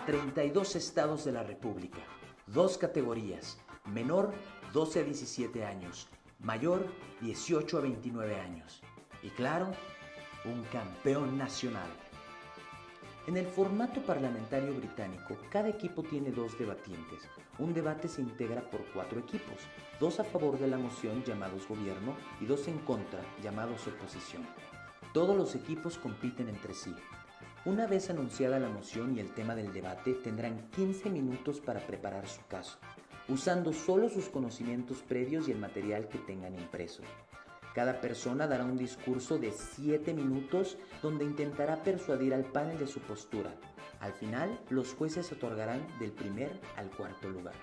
32 estados de la República, 2 categorías, menor 12 a 17 años, mayor 18 a 29 años. Y claro, un campeón nacional. En el formato parlamentario británico, cada equipo tiene 2 debatientes. Un debate se integra por 4 equipos, 2 a favor de la moción llamados gobierno y 2 en contra llamados oposición. Todos los equipos compiten entre sí. Una vez anunciada la moción y el tema del debate, tendrán 15 minutos para preparar su caso, usando solo sus conocimientos previos y el material que tengan impreso. Cada persona dará un discurso de 7 minutos donde intentará persuadir al panel de su postura. Al final, los jueces otorgarán del primer al cuarto lugar.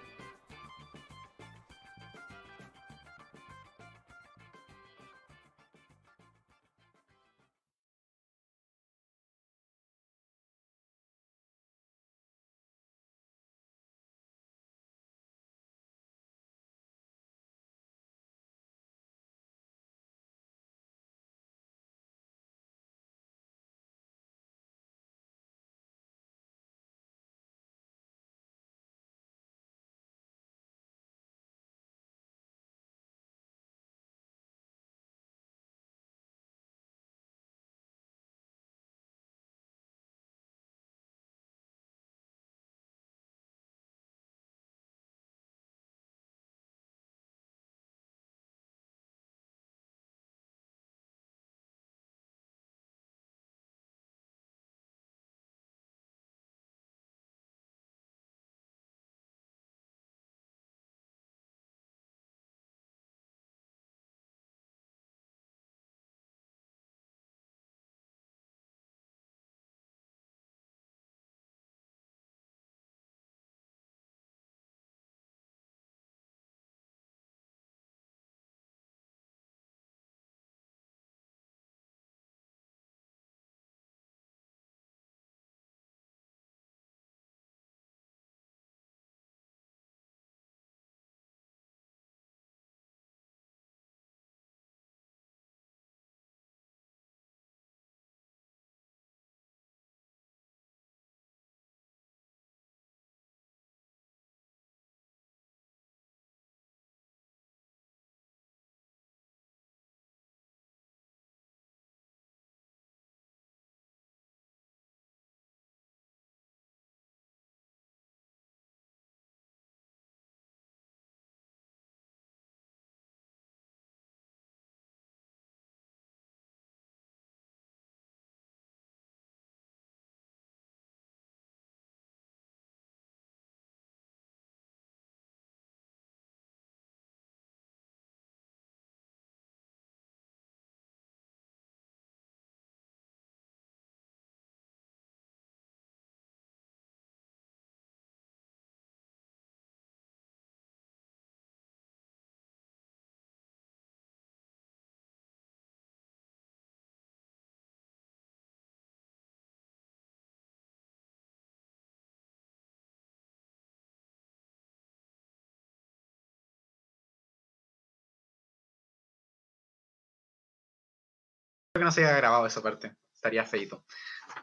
Que no se haya grabado esa parte, estaría feito.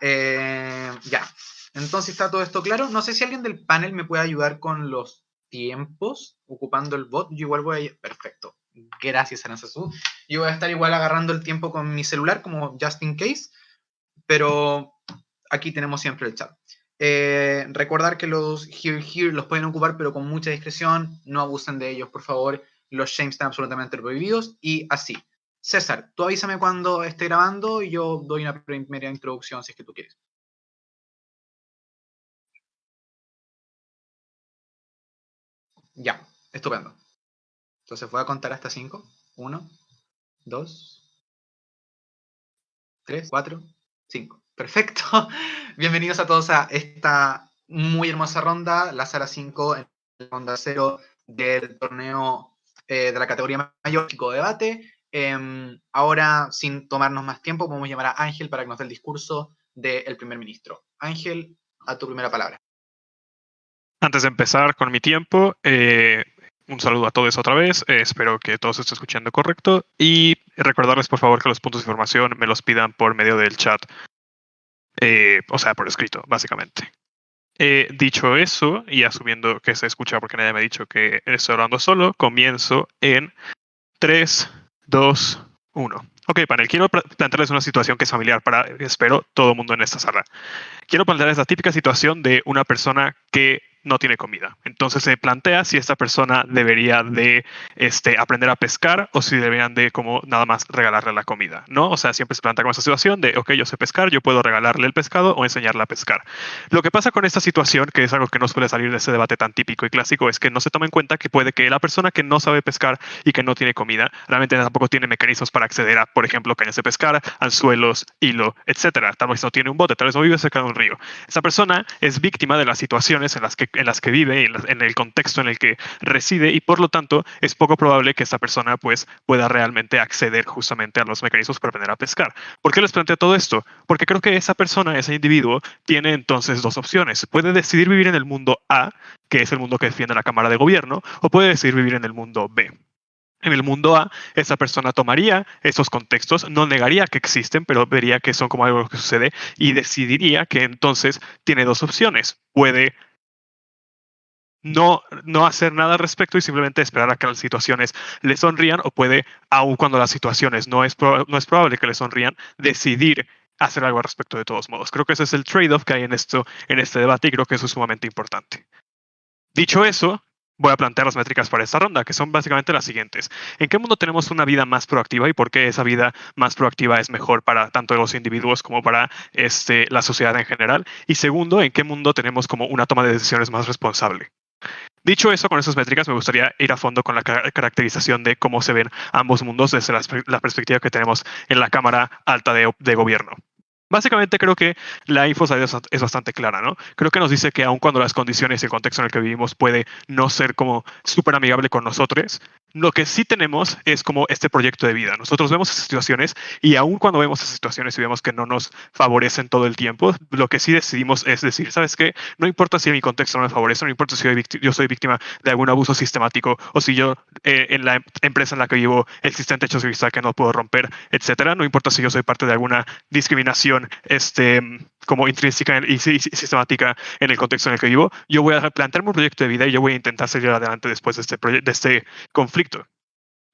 Ya, entonces está todo esto claro. No sé si alguien del panel me puede ayudar con los tiempos, ocupando el bot. Yo igual voy a... Perfecto, gracias Aranzazú. Yo voy a estar igual agarrando el tiempo con mi celular, como just in case, pero aquí tenemos siempre el chat. Recordar que los here los pueden ocupar, pero con mucha discreción, no abusen de ellos, por favor. Los shames están absolutamente prohibidos, y así. César, tú avísame cuando esté grabando y yo doy una primera introducción si es que tú quieres. Ya, estupendo. Entonces voy a contar hasta 5. 1, 2, 3, 4, 5. Perfecto. Bienvenidos a todos a esta muy hermosa ronda, la sala 5, en la ronda 0 del torneo de la categoría mayor, chico debate. Ahora, sin tomarnos más tiempo, podemos llamar a Ángel para que nos dé el discurso del primer ministro. Ángel, a tu primera palabra. Antes de empezar con mi tiempo, Un saludo a todos otra vez, espero que todos estén escuchando correcto y recordarles por favor que los puntos de información me los pidan por medio del chat, o sea, por escrito, básicamente. Dicho eso, y asumiendo que se escucha porque nadie me ha dicho que estoy hablando solo, comienzo en 3, 2, 1. Ok, panel, quiero plantearles una situación que es familiar para, espero, todo el mundo en esta sala. Quiero plantearles la típica situación de una persona que no tiene comida. Entonces se plantea si esta persona debería de aprender a pescar o si deberían de como nada más regalarle la comida, ¿no? O sea, siempre se plantea como esa situación de, ok, yo sé pescar, yo puedo regalarle el pescado o enseñarle a pescar. Lo que pasa con esta situación, que es algo que no suele salir de ese debate tan típico y clásico, es que no se toma en cuenta que puede que la persona que no sabe pescar y que no tiene comida, realmente tampoco tiene mecanismos para acceder a, por ejemplo, cañas de pescar, anzuelos, hilo, etcétera. Tal vez no tiene un bote, tal vez no vive cerca de un río. Esa persona es víctima de las situaciones en las que vive, en el contexto en el que reside y por lo tanto es poco probable que esa persona pues pueda realmente acceder justamente a los mecanismos para aprender a pescar. ¿Por qué les planteo todo esto? Porque creo que esa persona, ese individuo, tiene entonces dos opciones. Puede decidir vivir en el mundo A, que es el mundo que defiende la Cámara de Gobierno, o puede decidir vivir en el mundo B. En el mundo A, esa persona tomaría esos contextos, no negaría que existen, pero vería que son como algo que sucede y decidiría que entonces tiene dos opciones. Puede no hacer nada al respecto y simplemente esperar a que las situaciones le sonrían, o puede, aun cuando las situaciones no es probable que le sonrían, decidir hacer algo al respecto de todos modos. Creo que ese es el trade-off que hay en este debate y creo que eso es sumamente importante. Dicho eso, voy a plantear las métricas para esta ronda, que son básicamente las siguientes. ¿En qué mundo tenemos una vida más proactiva y por qué esa vida más proactiva es mejor para tanto los individuos como para la sociedad en general? Y segundo, ¿en qué mundo tenemos como una toma de decisiones más responsable? Dicho eso, con esas métricas me gustaría ir a fondo con la caracterización de cómo se ven ambos mundos desde la perspectiva que tenemos en la Cámara Alta de Gobierno. Básicamente creo que la info es bastante clara, ¿no? Creo que nos dice que aun cuando las condiciones y el contexto en el que vivimos puede no ser como súper amigable con nosotros, lo que sí tenemos es como este proyecto de vida. Nosotros vemos esas situaciones y aun cuando vemos esas situaciones y vemos que no nos favorecen todo el tiempo, lo que sí decidimos es decir, ¿sabes qué? No importa si mi contexto no me favorece, no importa si yo soy víctima de algún abuso sistemático o si yo en la empresa en la que vivo existen techos de cristal que no puedo romper, etcétera. No importa si yo soy parte de alguna discriminación como intrínseca y sistemática en el contexto en el que vivo, yo voy a plantearme un proyecto de vida y yo voy a intentar salir adelante después de este conflicto.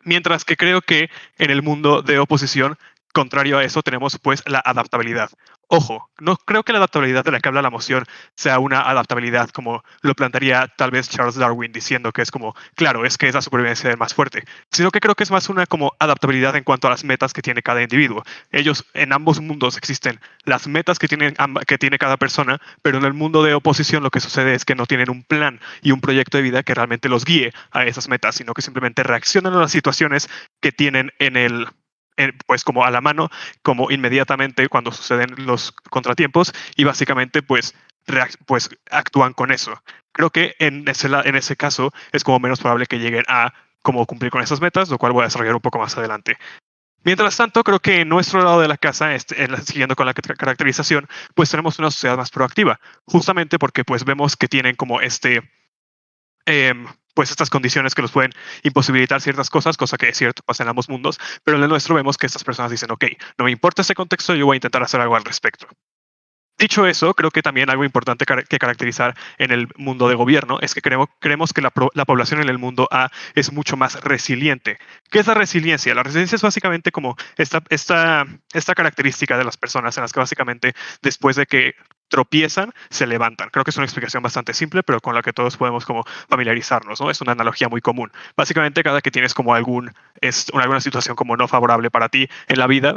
Mientras que creo que en el mundo de oposición, contrario a eso, tenemos pues la adaptabilidad. Ojo, no creo que la adaptabilidad de la que habla la moción sea una adaptabilidad como lo plantearía tal vez Charles Darwin diciendo que es como, claro, es que es la supervivencia del más fuerte, sino que creo que es más una como adaptabilidad en cuanto a las metas que tiene cada individuo. Ellos, en ambos mundos existen las metas que tiene cada persona, pero en el mundo de oposición lo que sucede es que no tienen un plan y un proyecto de vida que realmente los guíe a esas metas, sino que simplemente reaccionan a las situaciones que tienen pues como a la mano, como inmediatamente cuando suceden los contratiempos y básicamente pues actúan con eso. Creo que en ese caso es como menos probable que lleguen a como cumplir con esas metas, lo cual voy a desarrollar un poco más adelante. Mientras tanto, creo que en nuestro lado de la casa, siguiendo con la caracterización, pues tenemos una sociedad más proactiva, justamente porque pues vemos que tienen como pues estas condiciones que los pueden imposibilitar ciertas cosas, cosa que es cierto, pasa en ambos mundos, pero en el nuestro vemos que estas personas dicen, ok, no me importa este contexto, yo voy a intentar hacer algo al respecto. Dicho eso, creo que también algo importante que caracterizar en el mundo de gobierno es que creemos que la población en el mundo A es mucho más resiliente. ¿Qué es la resiliencia? La resiliencia es básicamente como esta característica de las personas en las que básicamente después de que tropiezan, se levantan. Creo que es una explicación bastante simple, pero con la que todos podemos como familiarizarnos, ¿no? Es una analogía muy común. Básicamente, cada que tienes como alguna situación como no favorable para ti en la vida,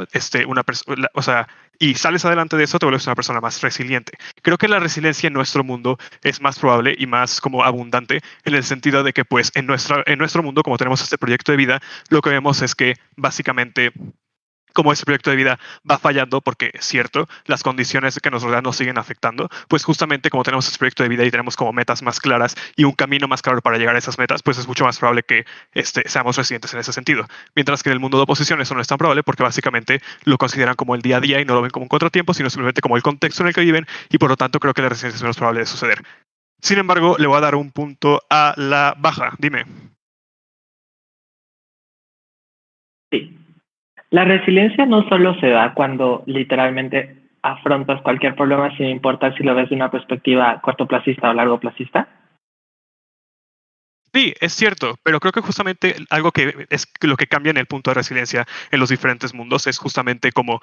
y sales adelante de eso, te vuelves una persona más resiliente. Creo que la resiliencia en nuestro mundo es más probable y más como abundante en el sentido de que pues en nuestro mundo, como tenemos este proyecto de vida, lo que vemos es que básicamente como ese proyecto de vida va fallando porque es cierto, las condiciones que nos rodean nos siguen afectando, pues justamente como tenemos ese proyecto de vida y tenemos como metas más claras y un camino más claro para llegar a esas metas, pues es mucho más probable que seamos resilientes en ese sentido. Mientras que en el mundo de oposición eso no es tan probable porque básicamente lo consideran como el día a día y no lo ven como un contratiempo, sino simplemente como el contexto en el que viven y por lo tanto creo que la resiliencia es menos probable de suceder. Sin embargo, le voy a dar un punto a la baja. Dime. La resiliencia no solo se da cuando literalmente afrontas cualquier problema sin importar si lo ves de una perspectiva cortoplacista o largoplacista. Sí, es cierto, pero creo que justamente algo que es lo que cambia en el punto de resiliencia en los diferentes mundos es justamente cómo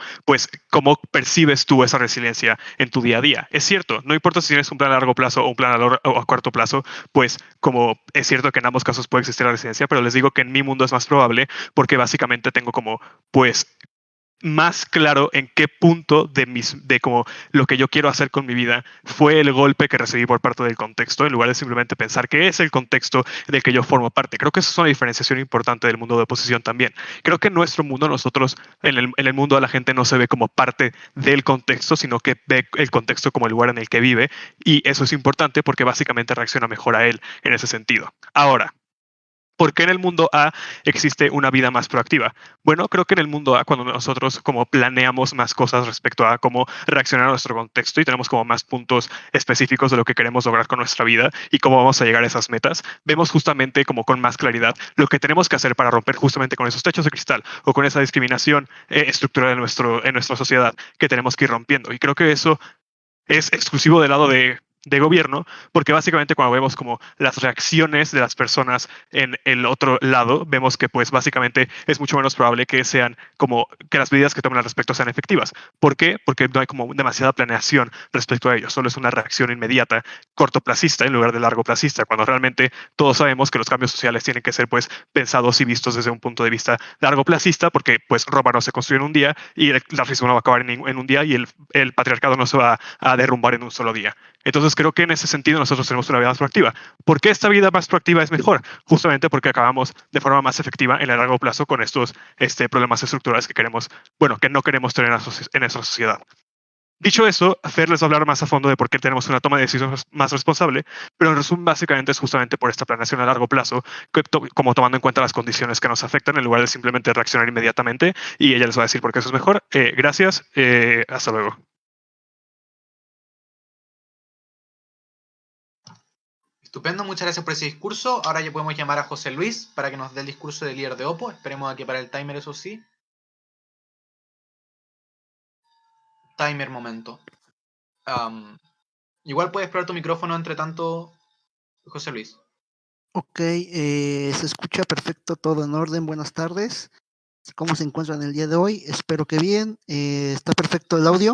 percibes tú esa resiliencia en tu día a día. Es cierto, no importa si tienes un plan a largo plazo o un plan a corto plazo, pues como es cierto que en ambos casos puede existir la resiliencia, pero les digo que en mi mundo es más probable porque básicamente tengo como, pues, más claro en qué punto de como lo que yo quiero hacer con mi vida fue el golpe que recibí por parte del contexto, en lugar de simplemente pensar que es el contexto del que yo formo parte. Creo que eso es una diferenciación importante del mundo de oposición también. Creo que en nuestro mundo, nosotros, en el mundo de la gente no se ve como parte del contexto, sino que ve el contexto como el lugar en el que vive, y eso es importante porque básicamente reacciona mejor a él en ese sentido. Ahora, ¿por qué en el mundo A existe una vida más proactiva? Bueno, creo que en el mundo A, cuando nosotros como planeamos más cosas respecto a cómo reaccionar a nuestro contexto y tenemos como más puntos específicos de lo que queremos lograr con nuestra vida y cómo vamos a llegar a esas metas, vemos justamente como con más claridad lo que tenemos que hacer para romper justamente con esos techos de cristal o con esa discriminación estructural en nuestra sociedad que tenemos que ir rompiendo. Y creo que eso es exclusivo del lado de gobierno, porque básicamente cuando vemos como las reacciones de las personas en el otro lado, vemos que pues básicamente es mucho menos probable que sean como que las medidas que tomen al respecto sean efectivas. ¿Por qué? Porque no hay como demasiada planeación respecto a ello, solo es una reacción inmediata, cortoplacista en lugar de largoplacista, cuando realmente todos sabemos que los cambios sociales tienen que ser pues pensados y vistos desde un punto de vista largoplacista, porque pues Roma no se construye en un día y el racismo no va a acabar en un día y el patriarcado no se va a derrumbar en un solo día. Entonces creo que en ese sentido nosotros tenemos una vida más proactiva. ¿Por qué esta vida más proactiva es mejor? Justamente porque acabamos de forma más efectiva en el largo plazo con estos problemas estructurales que queremos, bueno, que no queremos tener en nuestra sociedad. Dicho eso, Fer les va a hablar más a fondo de por qué tenemos una toma de decisiones más responsable, pero en resumen básicamente es justamente por esta planeación a largo plazo, como tomando en cuenta las condiciones que nos afectan en lugar de simplemente reaccionar inmediatamente, y ella les va a decir por qué eso es mejor. Gracias, hasta luego. Estupendo, muchas gracias por ese discurso. Ahora ya podemos llamar a José Luis para que nos dé el discurso del líder de Oppo. Esperemos a que para el timer, eso sí. Timer momento. Igual puedes probar tu micrófono entre tanto, José Luis. Ok, se escucha perfecto, todo en orden. Buenas tardes. ¿Cómo se encuentran el día de hoy? Espero que bien. ¿Está perfecto el audio?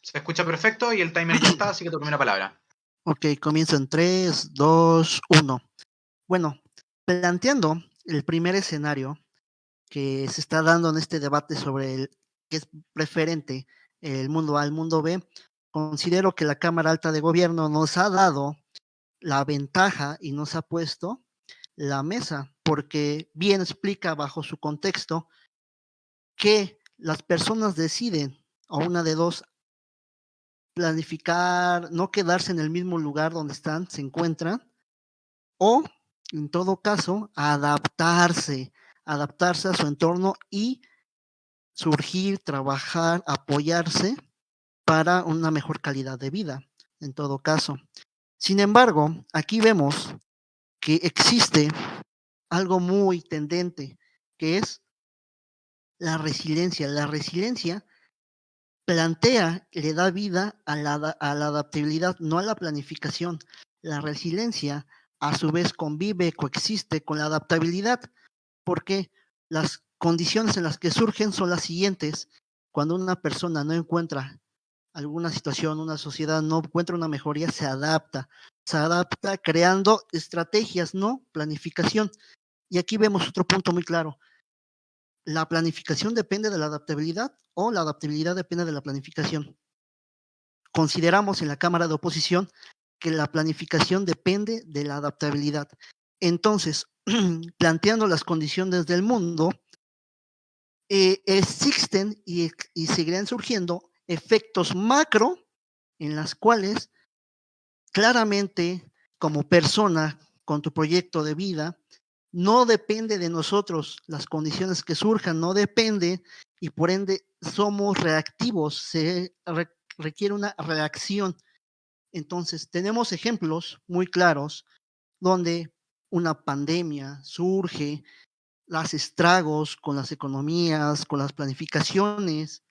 Se escucha perfecto y el timer ya está, así que tu primera palabra. Ok, comienzo en 3, 2, 1. Bueno, planteando el primer escenario que se está dando en este debate sobre el que es preferente el mundo A al mundo B, considero que la Cámara Alta de Gobierno nos ha dado la ventaja y nos ha puesto la mesa, porque bien explica bajo su contexto que las personas deciden, o una de dos, planificar, no quedarse en el mismo lugar donde están, se encuentran, o en todo caso, adaptarse a su entorno y surgir, trabajar, apoyarse para una mejor calidad de vida, en todo caso. Sin embargo, aquí vemos que existe algo muy tendente, que es la resiliencia. La resiliencia plantea, le da vida a la adaptabilidad, no a la planificación. La resiliencia, a su vez, convive, coexiste con la adaptabilidad, porque las condiciones en las que surgen son las siguientes. Cuando una persona no encuentra alguna situación, una sociedad no encuentra una mejoría, se adapta creando estrategias, no planificación. Y aquí vemos otro punto muy claro. La planificación depende de la adaptabilidad o la adaptabilidad depende de la planificación. Consideramos en la Cámara de Oposición que la planificación depende de la adaptabilidad. Entonces, planteando las condiciones del mundo, existen y seguirán surgiendo efectos macro en las cuales claramente como persona con tu proyecto de vida, no depende de nosotros las condiciones que surjan, no depende y por ende somos reactivos, se requiere una reacción. Entonces, tenemos ejemplos muy claros donde una pandemia surge, los estragos con las economías, con las planificaciones,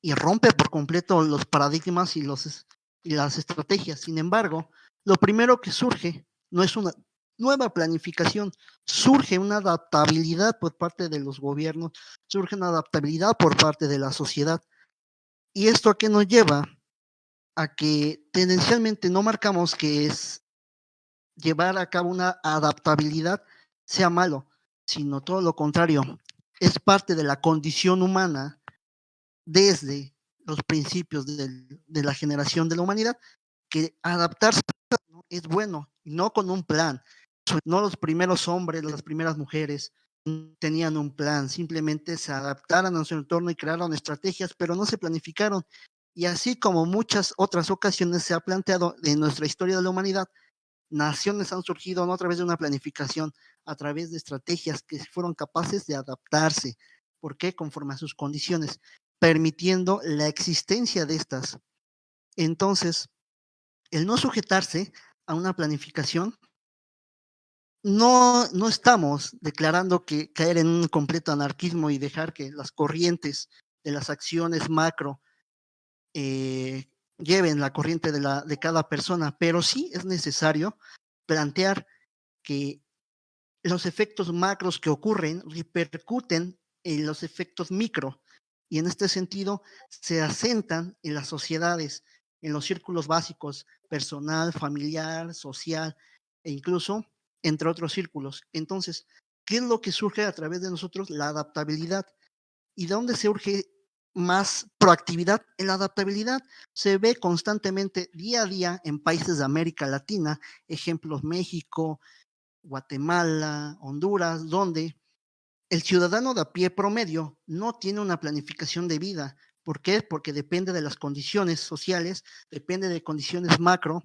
y rompe por completo los paradigmas y las estrategias. Sin embargo, lo primero que surge no es una nueva planificación, surge una adaptabilidad por parte de los gobiernos, surge una adaptabilidad por parte de la sociedad. ¿Y esto a qué nos lleva? A que tendencialmente no marcamos que es llevar a cabo una adaptabilidad sea malo, sino todo lo contrario, es parte de la condición humana desde los principios de la generación de la humanidad, que adaptarse es bueno, no con un plan. No los primeros hombres, las primeras mujeres tenían un plan, simplemente se adaptaron a su entorno y crearon estrategias, pero no se planificaron. Y así como muchas otras ocasiones se ha planteado en nuestra historia de la humanidad, naciones han surgido no a través de una planificación, a través de estrategias que fueron capaces de adaptarse. ¿Por qué? Conforme a sus condiciones, permitiendo la existencia de estas. Entonces, el no sujetarse a una planificación, no estamos declarando que caer en un completo anarquismo y dejar que las corrientes de las acciones macro lleven la corriente de cada persona, pero sí es necesario plantear que los efectos macros que ocurren repercuten en los efectos micro y en este sentido se asentan en las sociedades, en los círculos básicos, personal, familiar, social e incluso entre otros círculos. Entonces, ¿qué es lo que surge a través de nosotros? La adaptabilidad. ¿Y de dónde se urge más proactividad? En la adaptabilidad se ve constantemente día a día en países de América Latina, ejemplos México, Guatemala, Honduras, donde el ciudadano de a pie promedio no tiene una planificación de vida. ¿Por qué? Porque depende de las condiciones sociales, depende de condiciones macro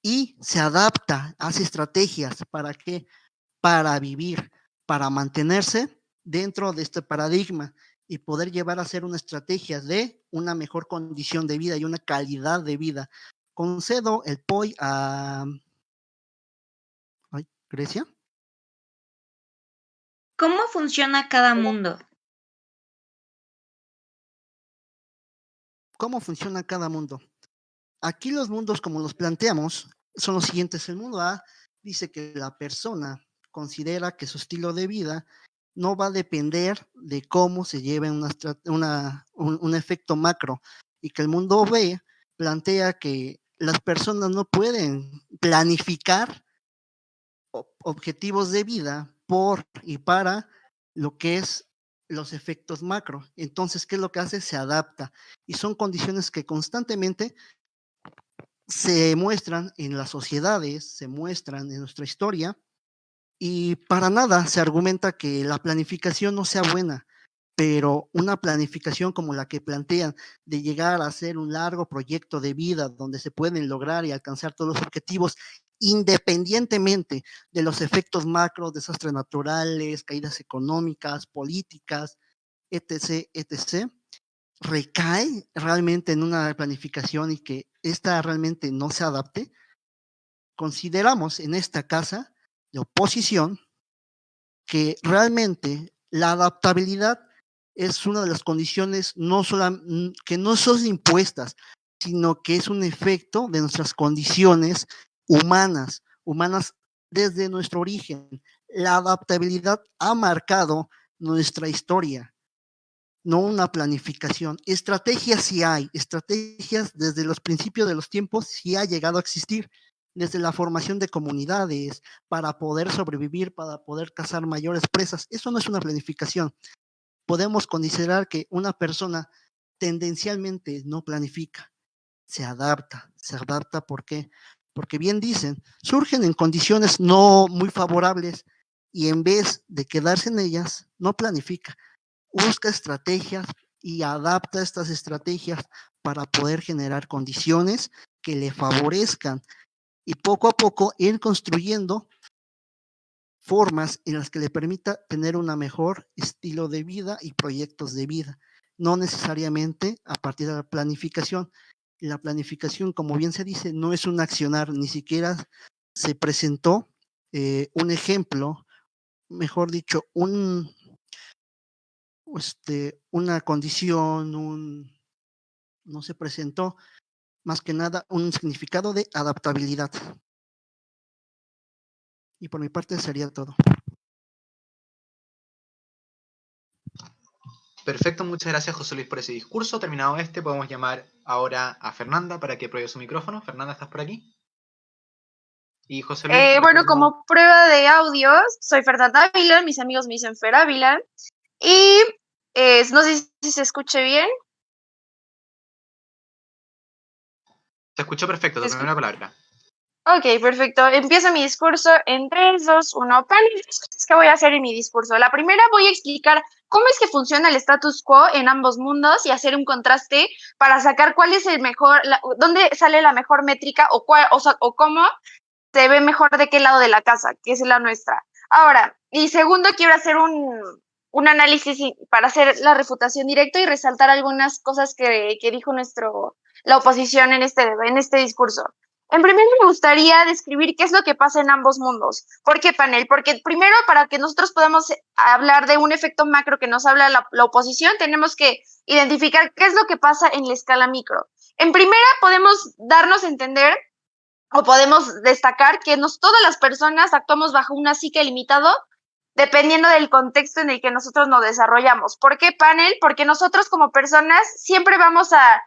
y se adapta, hace estrategias. ¿Para qué? Para vivir, para mantenerse dentro de este paradigma y poder llevar a hacer una estrategia de una mejor condición de vida y una calidad de vida. Concedo el POI a Grecia. ¿Cómo funciona cada mundo? ¿Cómo funciona cada mundo? Aquí los mundos, como los planteamos, son los siguientes. El mundo A dice que la persona considera que su estilo de vida no va a depender de cómo se lleve un efecto macro y que el mundo B plantea que las personas no pueden planificar objetivos de vida por y para lo que es los efectos macro. Entonces, ¿qué es lo que hace? Se adapta y son condiciones que constantemente se muestran en las sociedades, se muestran en nuestra historia y para nada se argumenta que la planificación no sea buena, pero una planificación como la que plantean de llegar a hacer un largo proyecto de vida donde se pueden lograr y alcanzar todos los objetivos independientemente de los efectos macros, desastres naturales, caídas económicas, políticas, etc., etc., recae realmente en una planificación y que esta realmente no se adapte. Consideramos en esta casa de oposición que realmente la adaptabilidad es una de las condiciones que no son impuestas, sino que es un efecto de nuestras condiciones humanas desde nuestro origen. La adaptabilidad ha marcado nuestra historia, no una planificación. Estrategias sí hay, estrategias desde los principios de los tiempos sí ha llegado a existir, desde la formación de comunidades para poder sobrevivir, para poder cazar mayores presas. Eso no es una planificación. Podemos considerar que una persona tendencialmente no planifica, se adapta. ¿Se adapta por qué? Porque bien dicen, surgen en condiciones no muy favorables y en vez de quedarse en ellas, no planifica, busca estrategias y adapta estas estrategias para poder generar condiciones que le favorezcan y poco a poco ir construyendo formas en las que le permita tener un mejor estilo de vida y proyectos de vida, no necesariamente a partir de la planificación. La planificación, como bien se dice, no es un accionar, ni siquiera se presentó un ejemplo mejor dicho, una condición, no se presentó, más que nada un significado de adaptabilidad. Y por mi parte sería todo. Perfecto, muchas gracias José Luis por ese discurso. Terminado podemos llamar ahora a Fernanda para que pruebe su micrófono. Fernanda, ¿estás por aquí? Y José Luis. Bueno, como prueba de audio, soy Fernanda Ávila, mis amigos me dicen Fer Ávila, y no sé si se escuche bien. Se escuchó perfecto, tu primera palabra. Ok, perfecto. Empiezo mi discurso en 3, 2, 1. ¿Qué voy a hacer en mi discurso? La primera voy a explicar cómo es que funciona el status quo en ambos mundos y hacer un contraste para sacar cuál es el mejor, dónde sale la mejor métrica o cómo se ve mejor de qué lado de la casa, que es la nuestra. Ahora, y segundo, quiero hacer un análisis para hacer la refutación directa y resaltar algunas cosas que dijo la oposición en este discurso. En primer lugar, me gustaría describir qué es lo que pasa en ambos mundos. ¿Por qué panel? Porque primero, para que nosotros podamos hablar de un efecto macro que nos habla la oposición, tenemos que identificar qué es lo que pasa en la escala micro. En primera, podemos darnos a entender o podemos destacar que todas las personas actuamos bajo una psique limitado dependiendo del contexto en el que nosotros nos desarrollamos. ¿Por qué panel? Porque nosotros como personas siempre vamos a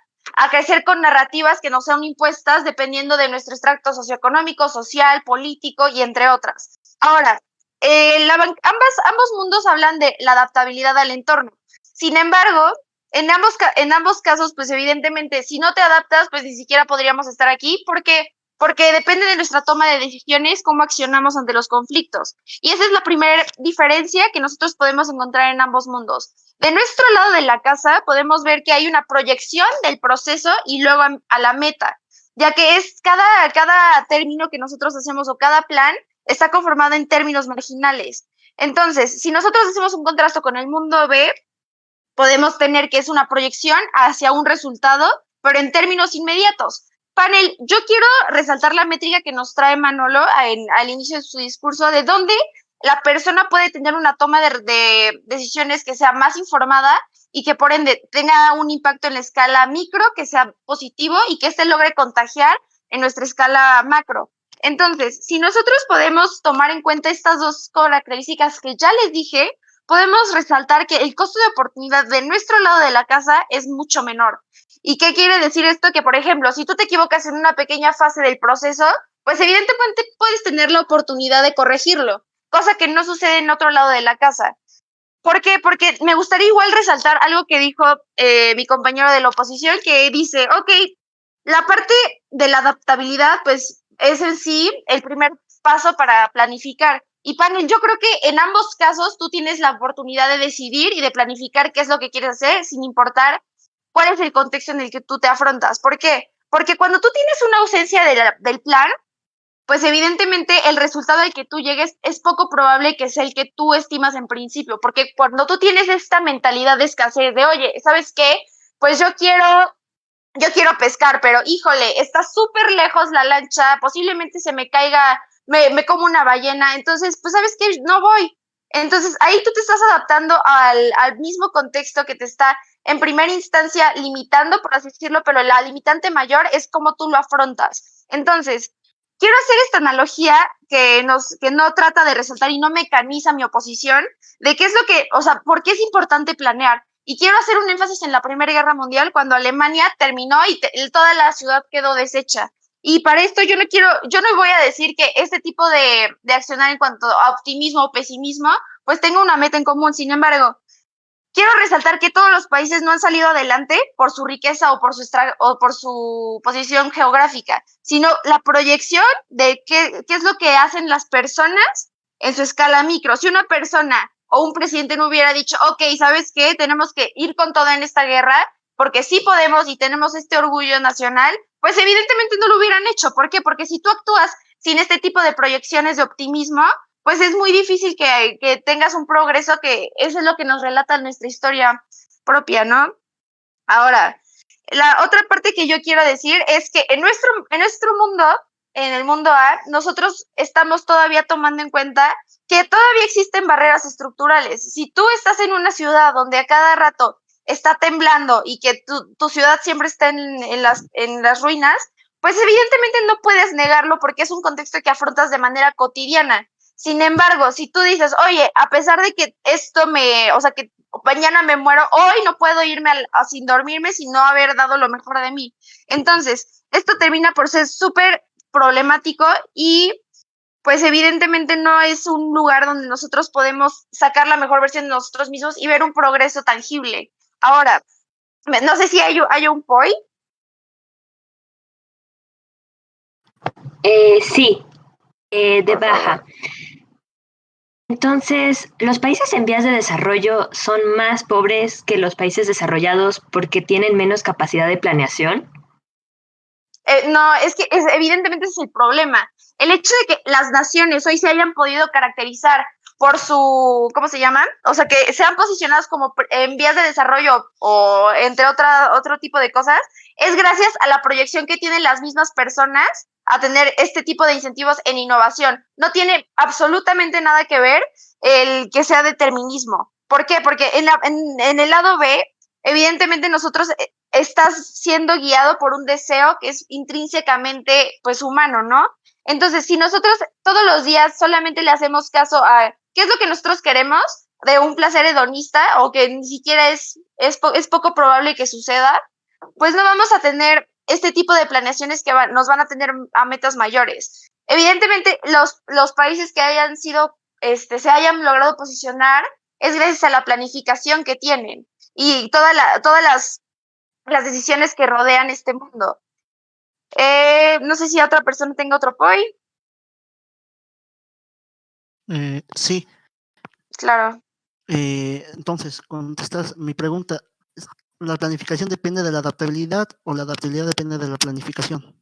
crecer con narrativas que nos sean impuestas dependiendo de nuestro extracto socioeconómico, social, político y entre otras. Ahora, ambos mundos hablan de la adaptabilidad al entorno. Sin embargo, en ambos casos, pues evidentemente, si no te adaptas, pues ni siquiera podríamos estar aquí porque depende de nuestra toma de decisiones cómo accionamos ante los conflictos. Y esa es la primera diferencia que nosotros podemos encontrar en ambos mundos. De nuestro lado de la casa podemos ver que hay una proyección del proceso y luego a la meta, ya que es cada término que nosotros hacemos o cada plan está conformado en términos marginales. Entonces, si nosotros hacemos un contraste con el mundo B, podemos tener que es una proyección hacia un resultado, pero en términos inmediatos. Panel, yo quiero resaltar la métrica que nos trae Manolo al inicio de su discurso, de dónde la persona puede tener una toma de decisiones que sea más informada y que por ende tenga un impacto en la escala micro, que sea positivo y que logre contagiar en nuestra escala macro. Entonces, si nosotros podemos tomar en cuenta estas dos características que ya les dije, podemos resaltar que el costo de oportunidad de nuestro lado de la casa es mucho menor. ¿Y qué quiere decir esto? Que, por ejemplo, si tú te equivocas en una pequeña fase del proceso, pues evidentemente puedes tener la oportunidad de corregirlo, cosa que no sucede en otro lado de la casa. ¿Por qué? Porque me gustaría igual resaltar algo que dijo mi compañero de la oposición, que dice, ok, la parte de la adaptabilidad, pues es en sí el primer paso para planificar. Y panel, yo creo que en ambos casos tú tienes la oportunidad de decidir y de planificar qué es lo que quieres hacer sin importar cuál es el contexto en el que tú te afrontas. ¿Por qué? Porque cuando tú tienes una ausencia del plan, pues evidentemente el resultado al que tú llegues es poco probable que sea el que tú estimas en principio, porque cuando tú tienes esta mentalidad de escasez de, oye, ¿sabes qué? Pues yo quiero pescar, pero híjole, está súper lejos la lancha, posiblemente se me caiga, me como una ballena, entonces, pues, ¿sabes qué? No voy. Entonces, ahí tú te estás adaptando al mismo contexto que te está, en primera instancia, limitando, por así decirlo, pero la limitante mayor es cómo tú lo afrontas. Entonces, quiero hacer esta analogía que no trata de resaltar y no mecaniza mi oposición de qué es lo que, o sea, por qué es importante planear. Y quiero hacer un énfasis en la Primera Guerra Mundial, cuando Alemania terminó y toda la ciudad quedó deshecha. Y para esto yo no voy a decir que este tipo de accionar en cuanto a optimismo o pesimismo, pues tenga una meta en común. Sin embargo, quiero resaltar que todos los países no han salido adelante por su riqueza o por su posición geográfica, sino la proyección de qué es lo que hacen las personas en su escala micro. Si una persona o un presidente no hubiera dicho, ok, ¿sabes qué? Tenemos que ir con todo en esta guerra, porque sí podemos y tenemos este orgullo nacional, pues evidentemente no lo hubieran hecho. ¿Por qué? Porque si tú actúas sin este tipo de proyecciones de optimismo, pues es muy difícil que tengas un progreso, que eso es lo que nos relata nuestra historia propia, ¿no? Ahora, la otra parte que yo quiero decir es que en nuestro mundo, en el mundo A, nosotros estamos todavía tomando en cuenta que todavía existen barreras estructurales. Si tú estás en una ciudad donde a cada rato está temblando y que tu ciudad siempre está en las ruinas, pues evidentemente no puedes negarlo porque es un contexto que afrontas de manera cotidiana. Sin embargo, si tú dices, oye, a pesar de que que mañana me muero, hoy no puedo irme sin dormirme sin no haber dado lo mejor de mí. Entonces, esto termina por ser súper problemático y pues evidentemente no es un lugar donde nosotros podemos sacar la mejor versión de nosotros mismos y ver un progreso tangible. Ahora, no sé si hay un POI. Sí, de baja. Entonces, ¿los países en vías de desarrollo son más pobres que los países desarrollados porque tienen menos capacidad de planeación? No, es que evidentemente ese es el problema. El hecho de que las naciones hoy se hayan podido caracterizar por su, ¿cómo se llama? O sea, que sean posicionadas como en vías de desarrollo o entre otro tipo de cosas, es gracias a la proyección que tienen las mismas personas a tener este tipo de incentivos en innovación. No tiene absolutamente nada que ver el que sea determinismo. ¿Por qué? Porque en el lado B, evidentemente nosotros estás siendo guiado por un deseo que es intrínsecamente pues humano, ¿no? Entonces, si nosotros todos los días solamente le hacemos caso a qué es lo que nosotros queremos de un placer hedonista o que ni siquiera es poco probable que suceda, pues no vamos a tener este tipo de planeaciones que nos van a tener a metas mayores. Evidentemente, los países que hayan sido, se hayan logrado posicionar es gracias a la planificación que tienen y todas las decisiones que rodean este mundo. No sé si otra persona tenga otro point. Sí. Claro. Entonces, contestas mi pregunta. ¿La planificación depende de la adaptabilidad o la adaptabilidad depende de la planificación?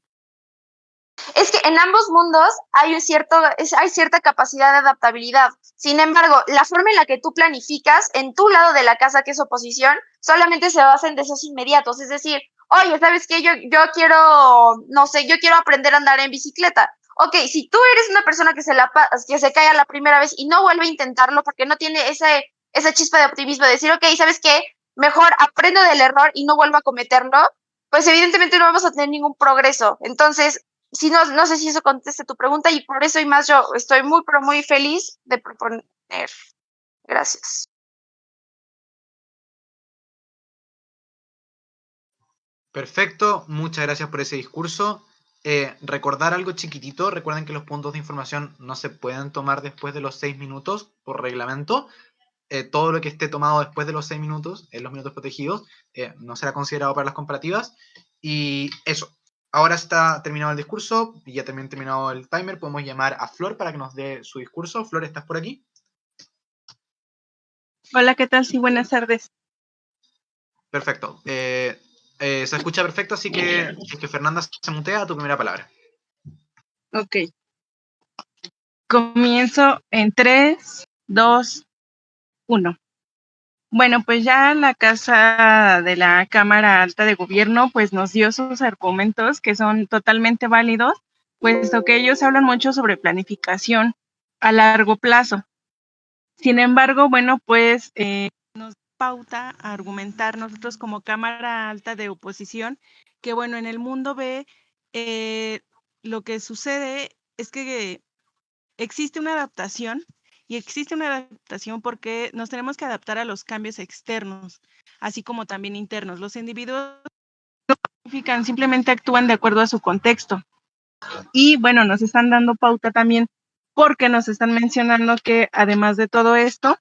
Es que en ambos mundos hay cierta capacidad de adaptabilidad. Sin embargo, la forma en la que tú planificas en tu lado de la casa, que es oposición, solamente se basa en deseos inmediatos. Es decir, oye, ¿sabes qué? Yo quiero, no sé, yo quiero aprender a andar en bicicleta. Ok, si tú eres una persona que se cae a la primera vez y no vuelve a intentarlo porque no tiene esa chispa de optimismo de decir, ok, ¿sabes qué? Mejor aprendo del error y no vuelvo a cometerlo, pues evidentemente no vamos a tener ningún progreso. Entonces, si no sé si eso conteste tu pregunta y por eso y más yo estoy muy, pero muy feliz de proponer. Gracias. Perfecto, muchas gracias por ese discurso. Recordar algo chiquitito, recuerden que los puntos de información no se pueden tomar después de los 6 minutos por reglamento. Todo lo que esté tomado después de los 6 minutos, en los minutos protegidos, no será considerado para las comparativas. Y eso. Ahora está terminado el discurso y ya también terminado el timer. Podemos llamar a Flor para que nos dé su discurso. Flor, ¿estás por aquí? Hola, ¿qué tal? Sí, buenas tardes. Perfecto. Se escucha perfecto, así que Fernanda se mutea, tu primera palabra. Ok. Comienzo en 3, 2, 1. Bueno, pues ya la Casa de la Cámara Alta de Gobierno pues nos dio sus argumentos que son totalmente válidos, puesto que ellos hablan mucho sobre planificación a largo plazo. Sin embargo, bueno, pues nos pauta a argumentar nosotros como Cámara Alta de Oposición que, bueno, en el mundo B lo que sucede es que existe una adaptación y existe una adaptación porque nos tenemos que adaptar a los cambios externos, así como también internos. Los individuos no planifican, simplemente actúan de acuerdo a su contexto. Y bueno, nos están dando pauta también porque nos están mencionando que además de todo esto,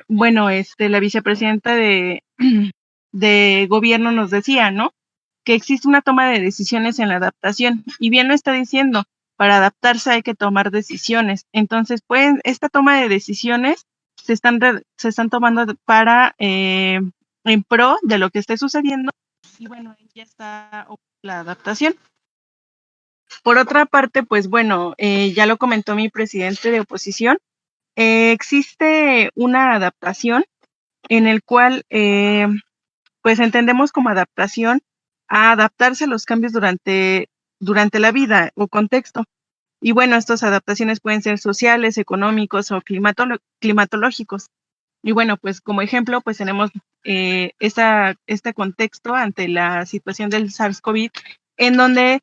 bueno, la vicepresidenta de gobierno nos decía, ¿no? Que existe una toma de decisiones en la adaptación. Y bien lo está diciendo, para adaptarse hay que tomar decisiones. Entonces, pues, esta toma de decisiones se están tomando para en pro de lo que esté sucediendo. Y bueno, ya está la adaptación. Por otra parte, pues bueno, ya lo comentó mi presidente de oposición, existe una adaptación en el cual pues entendemos como adaptación a adaptarse a los cambios durante durante la vida o contexto. Y bueno, estas adaptaciones pueden ser sociales, económicos o climatológicos. Y bueno, pues como ejemplo, pues tenemos este contexto ante la situación del SARS-CoV, en donde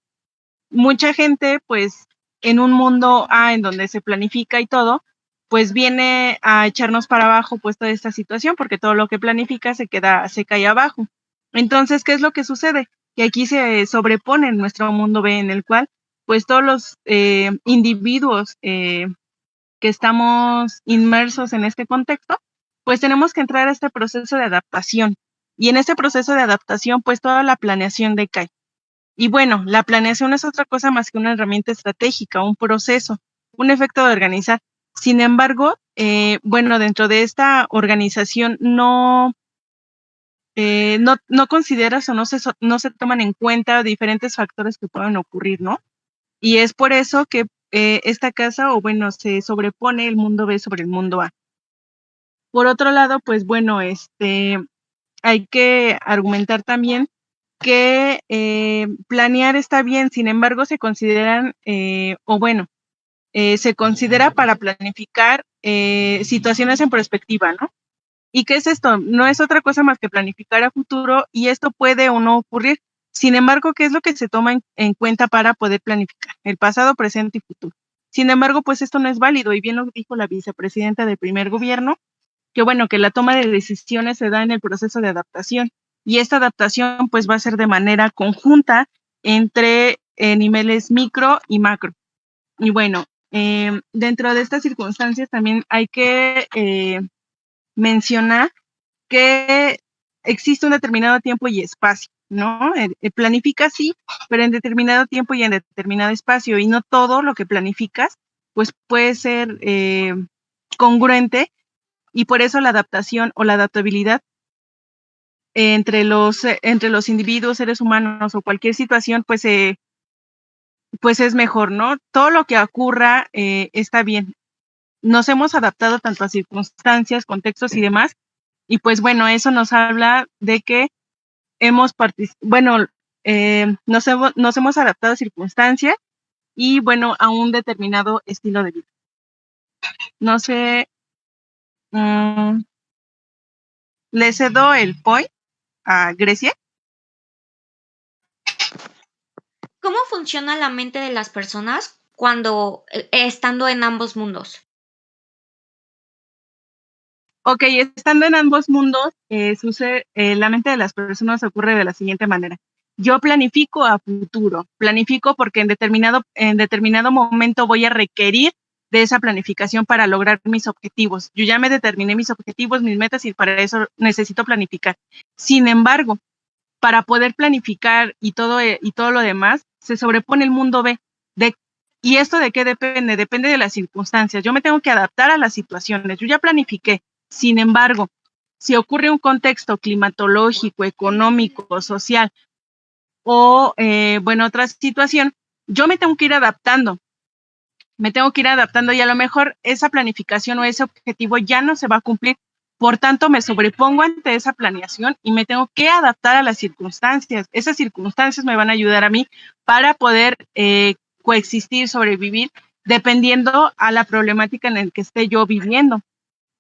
mucha gente, pues en un mundo en donde se planifica y todo, pues viene a echarnos para abajo pues toda esta situación, porque todo lo que planifica se cae abajo. Entonces, ¿qué es lo que sucede? Que aquí se sobrepone nuestro mundo B, en el cual pues todos los individuos que estamos inmersos en este contexto, pues tenemos que entrar a este proceso de adaptación. Y en este proceso de adaptación, pues toda la planeación decae. Y bueno, la planeación es otra cosa más que una herramienta estratégica, un proceso, un efecto de organizar. Sin embargo, bueno, dentro de esta organización no consideras o no se toman en cuenta diferentes factores que pueden ocurrir, ¿no? Y es por eso que esta casa, o bueno, se sobrepone el mundo B sobre el mundo A. Por otro lado, pues bueno, hay que argumentar también que planear está bien, sin embargo, se consideran, se considera para planificar situaciones en perspectiva, ¿no? ¿Y qué es esto? No es otra cosa más que planificar a futuro, y esto puede o no ocurrir. Sin embargo, ¿qué es lo que se toma en cuenta para poder planificar? El pasado, presente y futuro. Sin embargo, pues esto no es válido, y bien lo dijo la vicepresidenta del primer gobierno, que bueno, que la toma de decisiones se da en el proceso de adaptación, y esta adaptación pues va a ser de manera conjunta entre niveles micro y macro. Y bueno, dentro de estas circunstancias también hay que mencionar que existe un determinado tiempo y espacio, ¿no? Planifica sí, pero en determinado tiempo y en determinado espacio, y no todo lo que planificas pues puede ser congruente, y por eso la adaptación o la adaptabilidad entre los individuos, seres humanos o cualquier situación, pues es mejor, ¿no? Todo lo que ocurra está bien. Nos hemos adaptado tanto a circunstancias, contextos y demás, y pues bueno, eso nos habla de que nos hemos adaptado a circunstancias y bueno, a un determinado estilo de vida. No sé, le cedo el point a Grecia. ¿Cómo funciona la mente de las personas cuando estando en ambos mundos? Ok, estando en ambos mundos, sucede, la mente de las personas ocurre de la siguiente manera. Yo planifico a futuro, planifico porque en determinado momento voy a requerir de esa planificación para lograr mis objetivos. Yo ya me determiné mis objetivos, mis metas, y para eso necesito planificar. Sin embargo, para poder planificar y todo lo demás, se sobrepone el mundo B. ¿Y esto de qué depende? Depende de las circunstancias. Yo me tengo que adaptar a las situaciones. Yo ya planifiqué. Sin embargo, si ocurre un contexto climatológico, económico, social o, otra situación, yo me tengo que ir adaptando. Y a lo mejor esa planificación o ese objetivo ya no se va a cumplir. Por tanto, me sobrepongo ante esa planeación y me tengo que adaptar a las circunstancias. Esas circunstancias me van a ayudar a mí para poder coexistir, sobrevivir, dependiendo a la problemática en la que esté yo viviendo.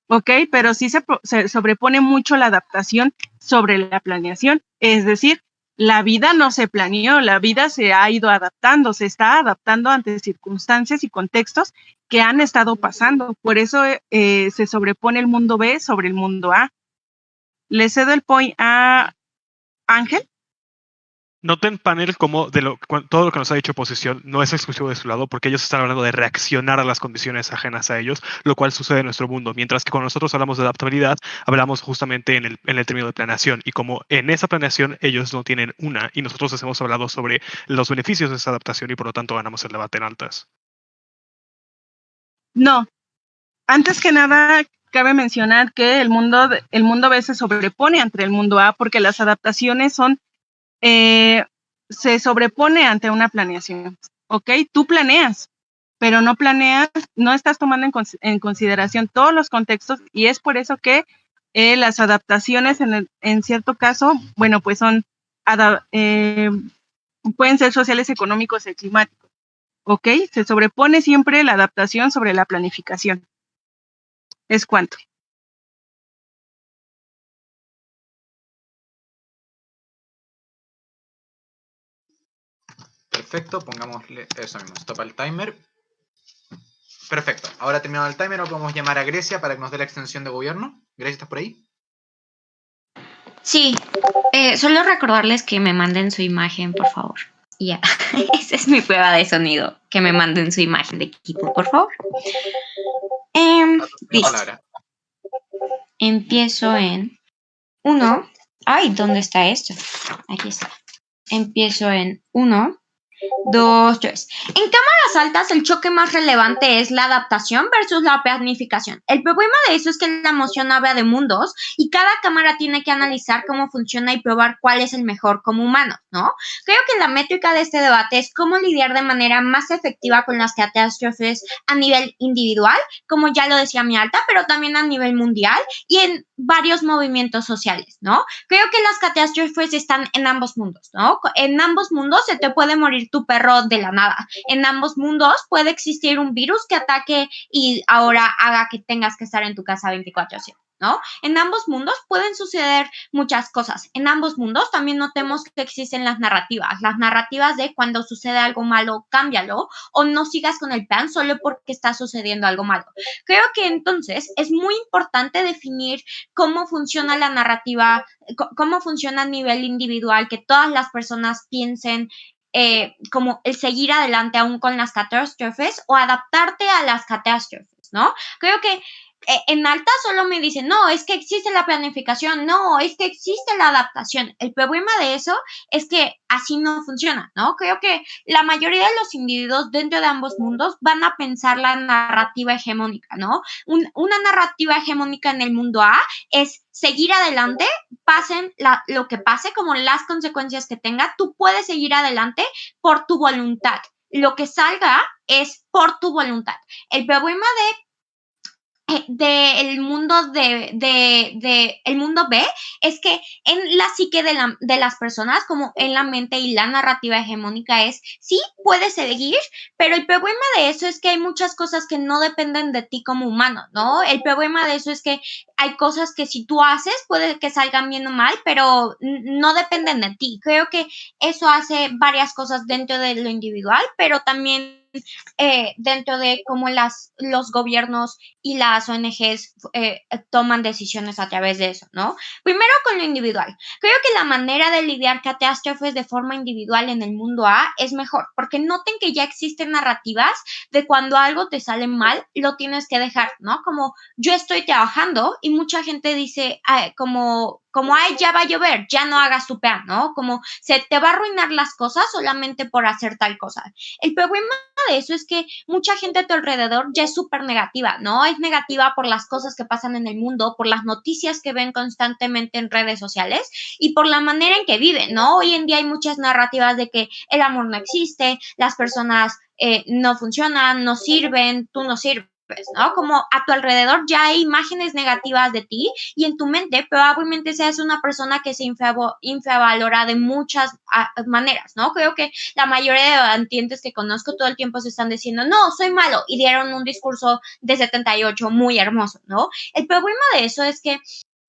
¿Ok? Pero sí se sobrepone mucho la adaptación sobre la planeación. Es decir, la vida no se planeó, la vida se ha ido adaptando, se está adaptando ante circunstancias y contextos que han estado pasando. Por eso se sobrepone el mundo B sobre el mundo A. Le cedo el point a Ángel. Noten, panel, como todo lo que nos ha dicho oposición no es exclusivo de su lado, porque ellos están hablando de reaccionar a las condiciones ajenas a ellos, lo cual sucede en nuestro mundo, mientras que cuando nosotros hablamos de adaptabilidad, hablamos justamente en el término de planeación, y como en esa planeación ellos no tienen una, y nosotros hemos hablado sobre los beneficios de esa adaptación, y por lo tanto ganamos el debate en altas. No. Antes que nada, cabe mencionar que el mundo B se sobrepone ante el mundo A, porque las adaptaciones se sobrepone ante una planeación, ¿ok? Tú planeas, pero no estás tomando en consideración todos los contextos, y es por eso que las adaptaciones en cierto caso, bueno, pues son pueden ser sociales, económicos y climáticos. ¿Ok? Se sobrepone siempre la adaptación sobre la planificación. ¿Es cuánto? Perfecto, pongámosle eso mismo, stop al timer. Perfecto, ahora terminado el timer, ahora podemos llamar a Grecia para que nos dé la extensión de gobierno. Grecia, ¿estás por ahí? Sí, solo recordarles que me manden su imagen, por favor. Ya, esa es mi prueba de sonido, que me manden su imagen de equipo, por favor. Listo. Palabra. Empiezo en 1. Ay, ¿dónde está esto? Aquí está. Empiezo en 1, 2, 3. En cámaras altas, el choque más relevante es la adaptación versus la planificación. El problema de eso es que la moción habla de mundos y cada cámara tiene que analizar cómo funciona y probar cuál es el mejor como humano, ¿no? Creo que la métrica de este debate es cómo lidiar de manera más efectiva con las catástrofes a nivel individual, como ya lo decía mi alta, pero también a nivel mundial y en varios movimientos sociales, ¿no? Creo que las catástrofes están en ambos mundos, ¿no? En ambos mundos se te puede morir tu perro de la nada. En ambos mundos puede existir un virus que ataque y ahora haga que tengas que estar en tu casa 24/7, ¿no? En ambos mundos pueden suceder muchas cosas. En ambos mundos también notemos que existen las narrativas de cuando sucede algo malo, cámbialo o no sigas con el plan solo porque está sucediendo algo malo. Creo que entonces es muy importante definir cómo funciona la narrativa, cómo funciona a nivel individual, que todas las personas piensen como el seguir adelante aún con las catástrofes o adaptarte a las catástrofes, ¿no? Creo que en alta solo me dicen, no, es que existe la planificación, no, es que existe la adaptación. El problema de eso es que así no funciona, ¿no? Creo que la mayoría de los individuos dentro de ambos mundos van a pensar la narrativa hegemónica, ¿no? Una narrativa hegemónica en el mundo A es seguir adelante, pasen lo que pase, como las consecuencias que tenga, tú puedes seguir adelante por tu voluntad. Lo que salga es por tu voluntad. El problema del mundo el mundo B es que en la psique de las personas, como en la mente y la narrativa hegemónica es, sí, puedes seguir, pero el problema de eso es que hay muchas cosas que no dependen de ti como humano, ¿no? El problema de eso es que hay cosas que si tú haces puede que salgan bien o mal, pero no dependen de ti. Creo que eso hace varias cosas dentro de lo individual, pero también dentro de cómo los gobiernos y las ONGs toman decisiones a través de eso, ¿no? Primero con lo individual. Creo que la manera de lidiar catástrofes de forma individual en el mundo A es mejor, porque noten que ya existen narrativas de cuando algo te sale mal, lo tienes que dejar, ¿no? Como yo estoy trabajando y mucha gente dice como, ay, ya va a llover, ya no hagas tu plan, ¿no? Como se te va a arruinar las cosas solamente por hacer tal cosa. El problema de eso es que mucha gente a tu alrededor ya es súper negativa, ¿no? Es negativa por las cosas que pasan en el mundo, por las noticias que ven constantemente en redes sociales y por la manera en que viven, ¿no? Hoy en día hay muchas narrativas de que el amor no existe, las personas no funcionan, no sirven, tú no sirves, ¿no? Como a tu alrededor ya hay imágenes negativas de ti y en tu mente probablemente seas una persona que se infravalora de muchas maneras, ¿no? Creo que la mayoría de debatantes que conozco todo el tiempo se están diciendo, no, soy malo, y dieron un discurso de 78 muy hermoso, ¿no? El problema de eso es que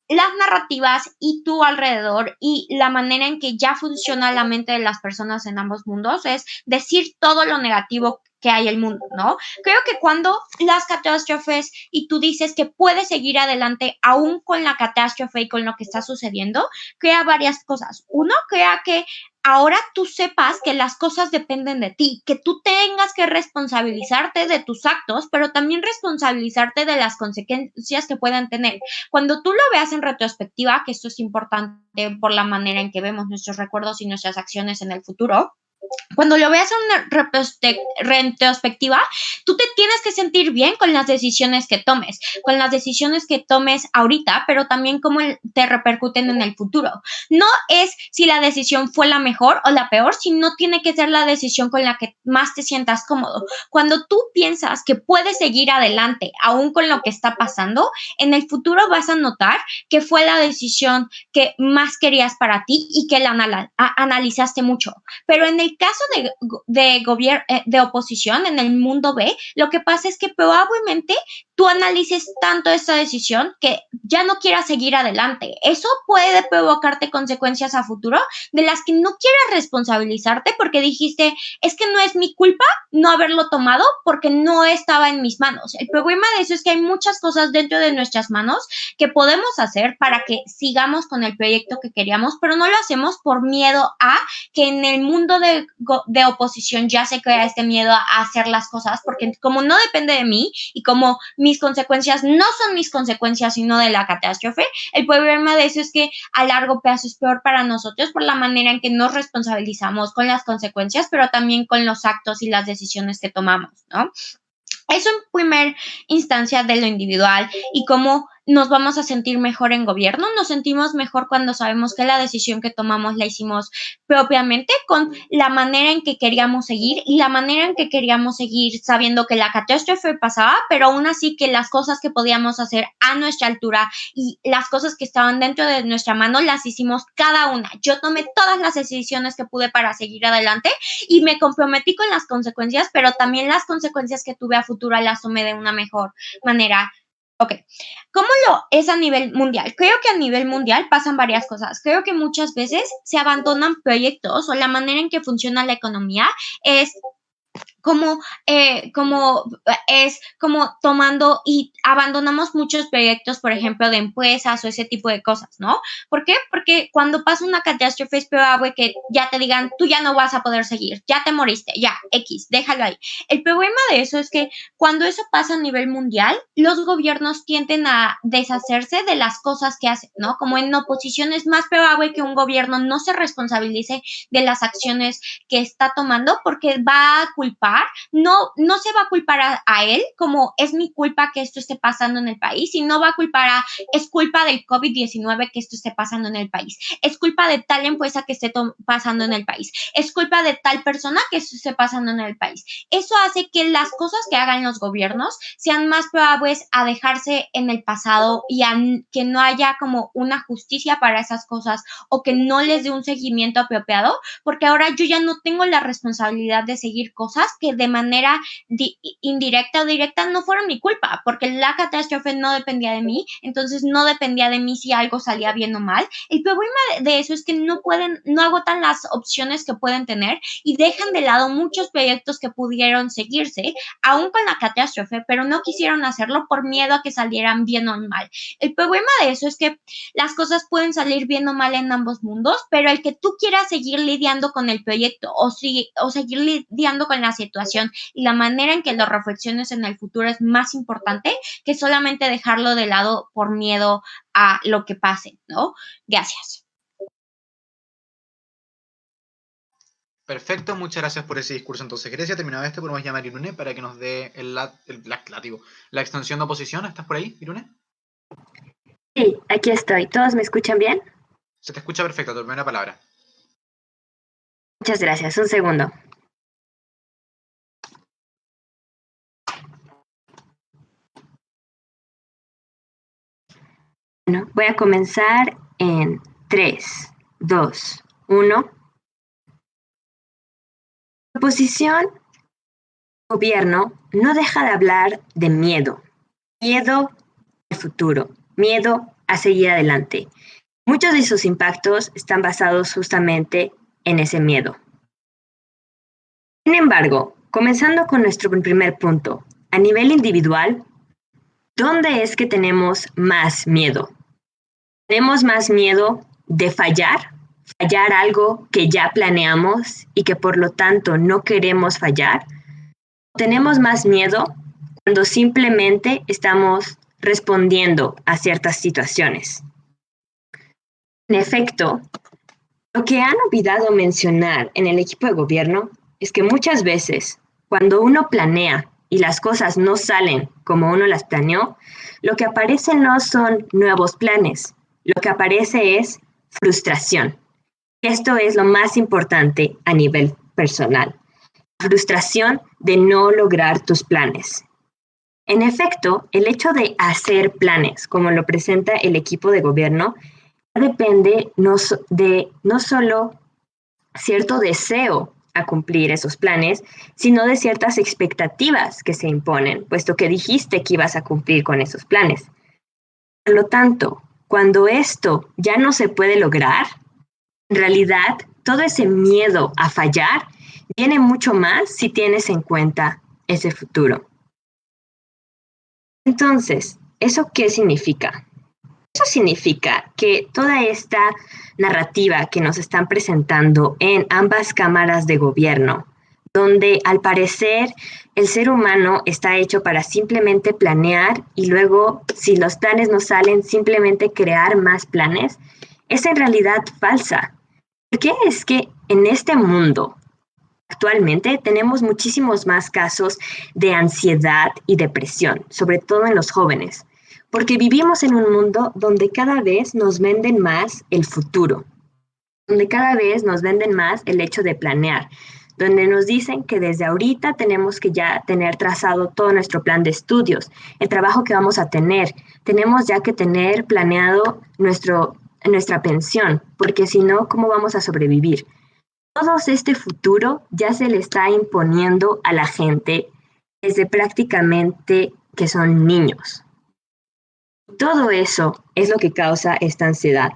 las narrativas y tu alrededor y la manera en que ya funciona la mente de las personas en ambos mundos es decir todo lo negativo que hay en el mundo, ¿no? Creo que cuando las catástrofes y tú dices que puedes seguir adelante aún con la catástrofe y con lo que está sucediendo, crea varias cosas. Uno, crea que ahora tú sepas que las cosas dependen de ti, que tú tengas que responsabilizarte de tus actos, pero también responsabilizarte de las consecuencias que puedan tener. Cuando tú lo veas en retrospectiva, que esto es importante por la manera en que vemos nuestros recuerdos y nuestras acciones en el futuro, cuando lo veas en una retrospectiva, tú te tienes que sentir bien con las decisiones que tomes ahorita, pero también cómo te repercuten en el futuro. No es si la decisión fue la mejor o la peor, sino tiene que ser la decisión con la que más te sientas cómodo. Cuando tú piensas que puedes seguir adelante, aún con lo que está pasando, en el futuro vas a notar que fue la decisión que más querías para ti y que la analizaste mucho. Pero en el caso de oposición, en el mundo B, lo que pasa es que probablemente tú analices tanto esta decisión que ya no quieras seguir adelante. Eso puede provocarte consecuencias a futuro de las que no quieras responsabilizarte porque dijiste, es que no es mi culpa no haberlo tomado porque no estaba en mis manos. El problema de eso es que hay muchas cosas dentro de nuestras manos que podemos hacer para que sigamos con el proyecto que queríamos, pero no lo hacemos por miedo a que en el mundo de oposición ya se crea este miedo a hacer las cosas, porque como no depende de mí y como mis consecuencias no son mis consecuencias, sino de la catástrofe, el problema de eso es que a largo plazo es peor para nosotros por la manera en que nos responsabilizamos con las consecuencias, pero también con los actos y las decisiones que tomamos, ¿no? Eso en primera instancia de lo individual y cómo nos vamos a sentir mejor en gobierno. Nos sentimos mejor cuando sabemos que la decisión que tomamos la hicimos propiamente con la manera en que queríamos seguir y la manera en que queríamos seguir sabiendo que la catástrofe pasaba, pero aún así que las cosas que podíamos hacer a nuestra altura y las cosas que estaban dentro de nuestra mano las hicimos cada una. Yo tomé todas las decisiones que pude para seguir adelante y me comprometí con las consecuencias, pero también las consecuencias que tuve a futuro las tomé de una mejor manera. Ok, ¿cómo lo es a nivel mundial? Creo que a nivel mundial pasan varias cosas. Creo que muchas veces se abandonan proyectos o la manera en que funciona la economía es como tomando y abandonamos muchos proyectos, por ejemplo, de empresas o ese tipo de cosas, ¿no? ¿Por qué? Porque cuando pasa una catástrofe es probable que ya te digan, tú ya no vas a poder seguir, ya te moriste, ya, X, déjalo ahí. El problema de eso es que cuando eso pasa a nivel mundial, los gobiernos tienden a deshacerse de las cosas que hacen, ¿no? Como en oposición es más probable que un gobierno no se responsabilice de las acciones que está tomando porque va a culpar, no se va a culpar a él como es mi culpa que esto esté pasando en el país, sino va a culpar es culpa del COVID-19 que esto esté pasando en el país, es culpa de tal empresa que esté pasando en el país, es culpa de tal persona que esto esté pasando en el país. Eso hace que las cosas que hagan los gobiernos sean más probables a dejarse en el pasado y a que no haya como una justicia para esas cosas o que no les dé un seguimiento apropiado, porque ahora yo ya no tengo la responsabilidad de seguir cosas que de manera indirecta o directa no fueron mi culpa, porque la catástrofe no dependía de mí, entonces no dependía de mí si algo salía bien o mal. El problema de eso es que no agotan las opciones que pueden tener y dejan de lado muchos proyectos que pudieron seguirse, aún con la catástrofe, pero no quisieron hacerlo por miedo a que salieran bien o mal. El problema de eso es que las cosas pueden salir bien o mal en ambos mundos, pero el que tú quieras seguir lidiando con el proyecto o seguir lidiando con la situación y la manera en que lo reflexiones en el futuro es más importante que solamente dejarlo de lado por miedo a lo que pase, ¿no? Gracias. Perfecto, muchas gracias por ese discurso. Entonces, Grecia, terminado esto, podemos llamar a Irune para que nos dé la extensión de oposición. ¿Estás por ahí, Irune? Sí, aquí estoy. ¿Todos me escuchan bien? Se te escucha perfecto, tu primera palabra. Muchas gracias. Un segundo. Bueno, voy a comenzar en 3, 2, 1. La oposición al gobierno no deja de hablar de miedo. Miedo al futuro. Miedo a seguir adelante. Muchos de sus impactos están basados justamente en ese miedo. Sin embargo, comenzando con nuestro primer punto, a nivel individual, ¿dónde es que tenemos más miedo? ¿Tenemos más miedo de fallar algo que ya planeamos y que por lo tanto no queremos fallar? ¿Tenemos más miedo cuando simplemente estamos respondiendo a ciertas situaciones? En efecto, lo que han olvidado mencionar en el equipo de gobierno es que muchas veces, cuando uno planea y las cosas no salen como uno las planeó, lo que aparece no son nuevos planes, lo que aparece es frustración. Esto es lo más importante a nivel personal. Frustración de no lograr tus planes. En efecto, el hecho de hacer planes, como lo presenta el equipo de gobierno, depende no solo cierto deseo a cumplir esos planes, sino de ciertas expectativas que se imponen, puesto que dijiste que ibas a cumplir con esos planes. Por lo tanto, cuando esto ya no se puede lograr, en realidad todo ese miedo a fallar viene mucho más si tienes en cuenta ese futuro. Entonces, ¿eso qué significa? Eso significa que toda esta narrativa que nos están presentando en ambas cámaras de gobierno, donde al parecer el ser humano está hecho para simplemente planear y luego, si los planes no salen, simplemente crear más planes, es en realidad falsa. ¿Por qué? Es que en este mundo actualmente tenemos muchísimos más casos de ansiedad y depresión, sobre todo en los jóvenes, porque vivimos en un mundo donde cada vez nos venden más el futuro, donde cada vez nos venden más el hecho de planear, donde nos dicen que desde ahorita tenemos que ya tener trazado todo nuestro plan de estudios, el trabajo que vamos a tener, tenemos ya que tener planeado nuestra pensión, porque si no, ¿cómo vamos a sobrevivir? Todo este futuro ya se le está imponiendo a la gente desde prácticamente que son niños. Todo eso es lo que causa esta ansiedad.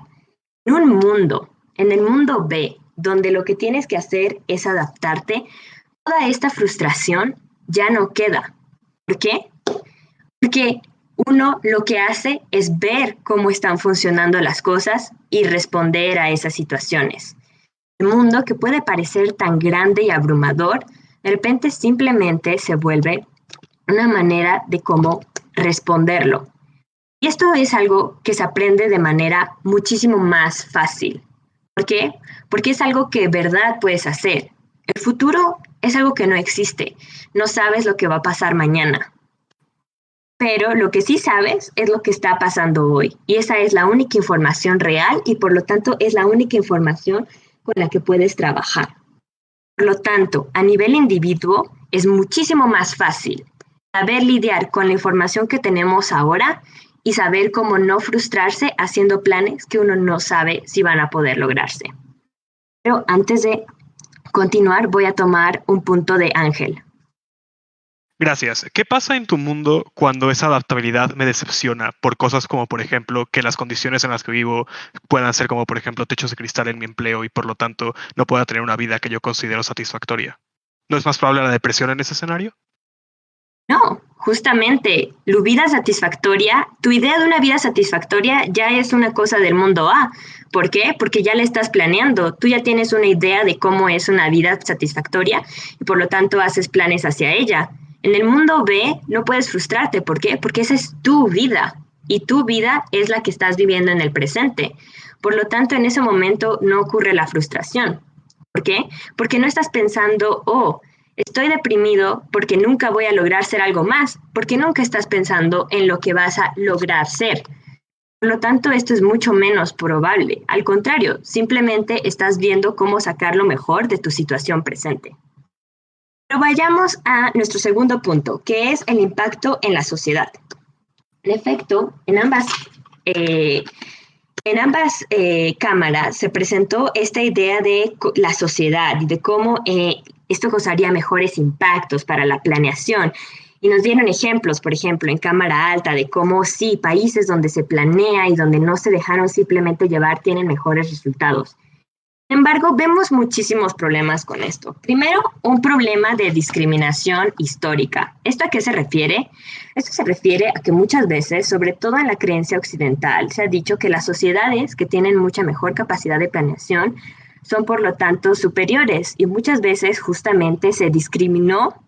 En el mundo B, donde lo que tienes que hacer es adaptarte, toda esta frustración ya no queda. ¿Por qué? Porque uno lo que hace es ver cómo están funcionando las cosas y responder a esas situaciones. El mundo que puede parecer tan grande y abrumador, de repente simplemente se vuelve una manera de cómo responderlo. Y esto es algo que se aprende de manera muchísimo más fácil. ¿Por qué? Porque es algo que de verdad puedes hacer. El futuro es algo que no existe. No sabes lo que va a pasar mañana. Pero lo que sí sabes es lo que está pasando hoy. Y esa es la única información real y por lo tanto es la única información con la que puedes trabajar. Por lo tanto, a nivel individuo es muchísimo más fácil saber lidiar con la información que tenemos ahora y saber cómo no frustrarse haciendo planes que uno no sabe si van a poder lograrse. Pero antes de continuar, voy a tomar un punto de Ángel. Gracias. ¿Qué pasa en tu mundo cuando esa adaptabilidad me decepciona por cosas como, por ejemplo, que las condiciones en las que vivo puedan ser como, por ejemplo, techos de cristal en mi empleo y por lo tanto no pueda tener una vida que yo considero satisfactoria? ¿No es más probable la depresión en ese escenario? No, justamente, tu idea de una vida satisfactoria ya es una cosa del mundo A. ¿Por qué? Porque ya la estás planeando. Tú ya tienes una idea de cómo es una vida satisfactoria y por lo tanto haces planes hacia ella. En el mundo B no puedes frustrarte. ¿Por qué? Porque esa es tu vida y tu vida es la que estás viviendo en el presente. Por lo tanto, en ese momento no ocurre la frustración. ¿Por qué? Porque no estás pensando, estoy deprimido porque nunca voy a lograr ser algo más, porque nunca estás pensando en lo que vas a lograr ser. Por lo tanto, esto es mucho menos probable. Al contrario, simplemente estás viendo cómo sacar lo mejor de tu situación presente. Pero vayamos a nuestro segundo punto, que es el impacto en la sociedad. En efecto, en ambas cámaras se presentó esta idea de la sociedad y de cómo esto causaría mejores impactos para la planeación. Y nos dieron ejemplos, por ejemplo, en cámara alta, de cómo sí, países donde se planea y donde no se dejaron simplemente llevar tienen mejores resultados. Sin embargo, vemos muchísimos problemas con esto. Primero, un problema de discriminación histórica. ¿Esto a qué se refiere? Esto se refiere a que muchas veces, sobre todo en la creencia occidental, se ha dicho que las sociedades que tienen mucha mejor capacidad de planeación son por lo tanto superiores y muchas veces justamente se discriminó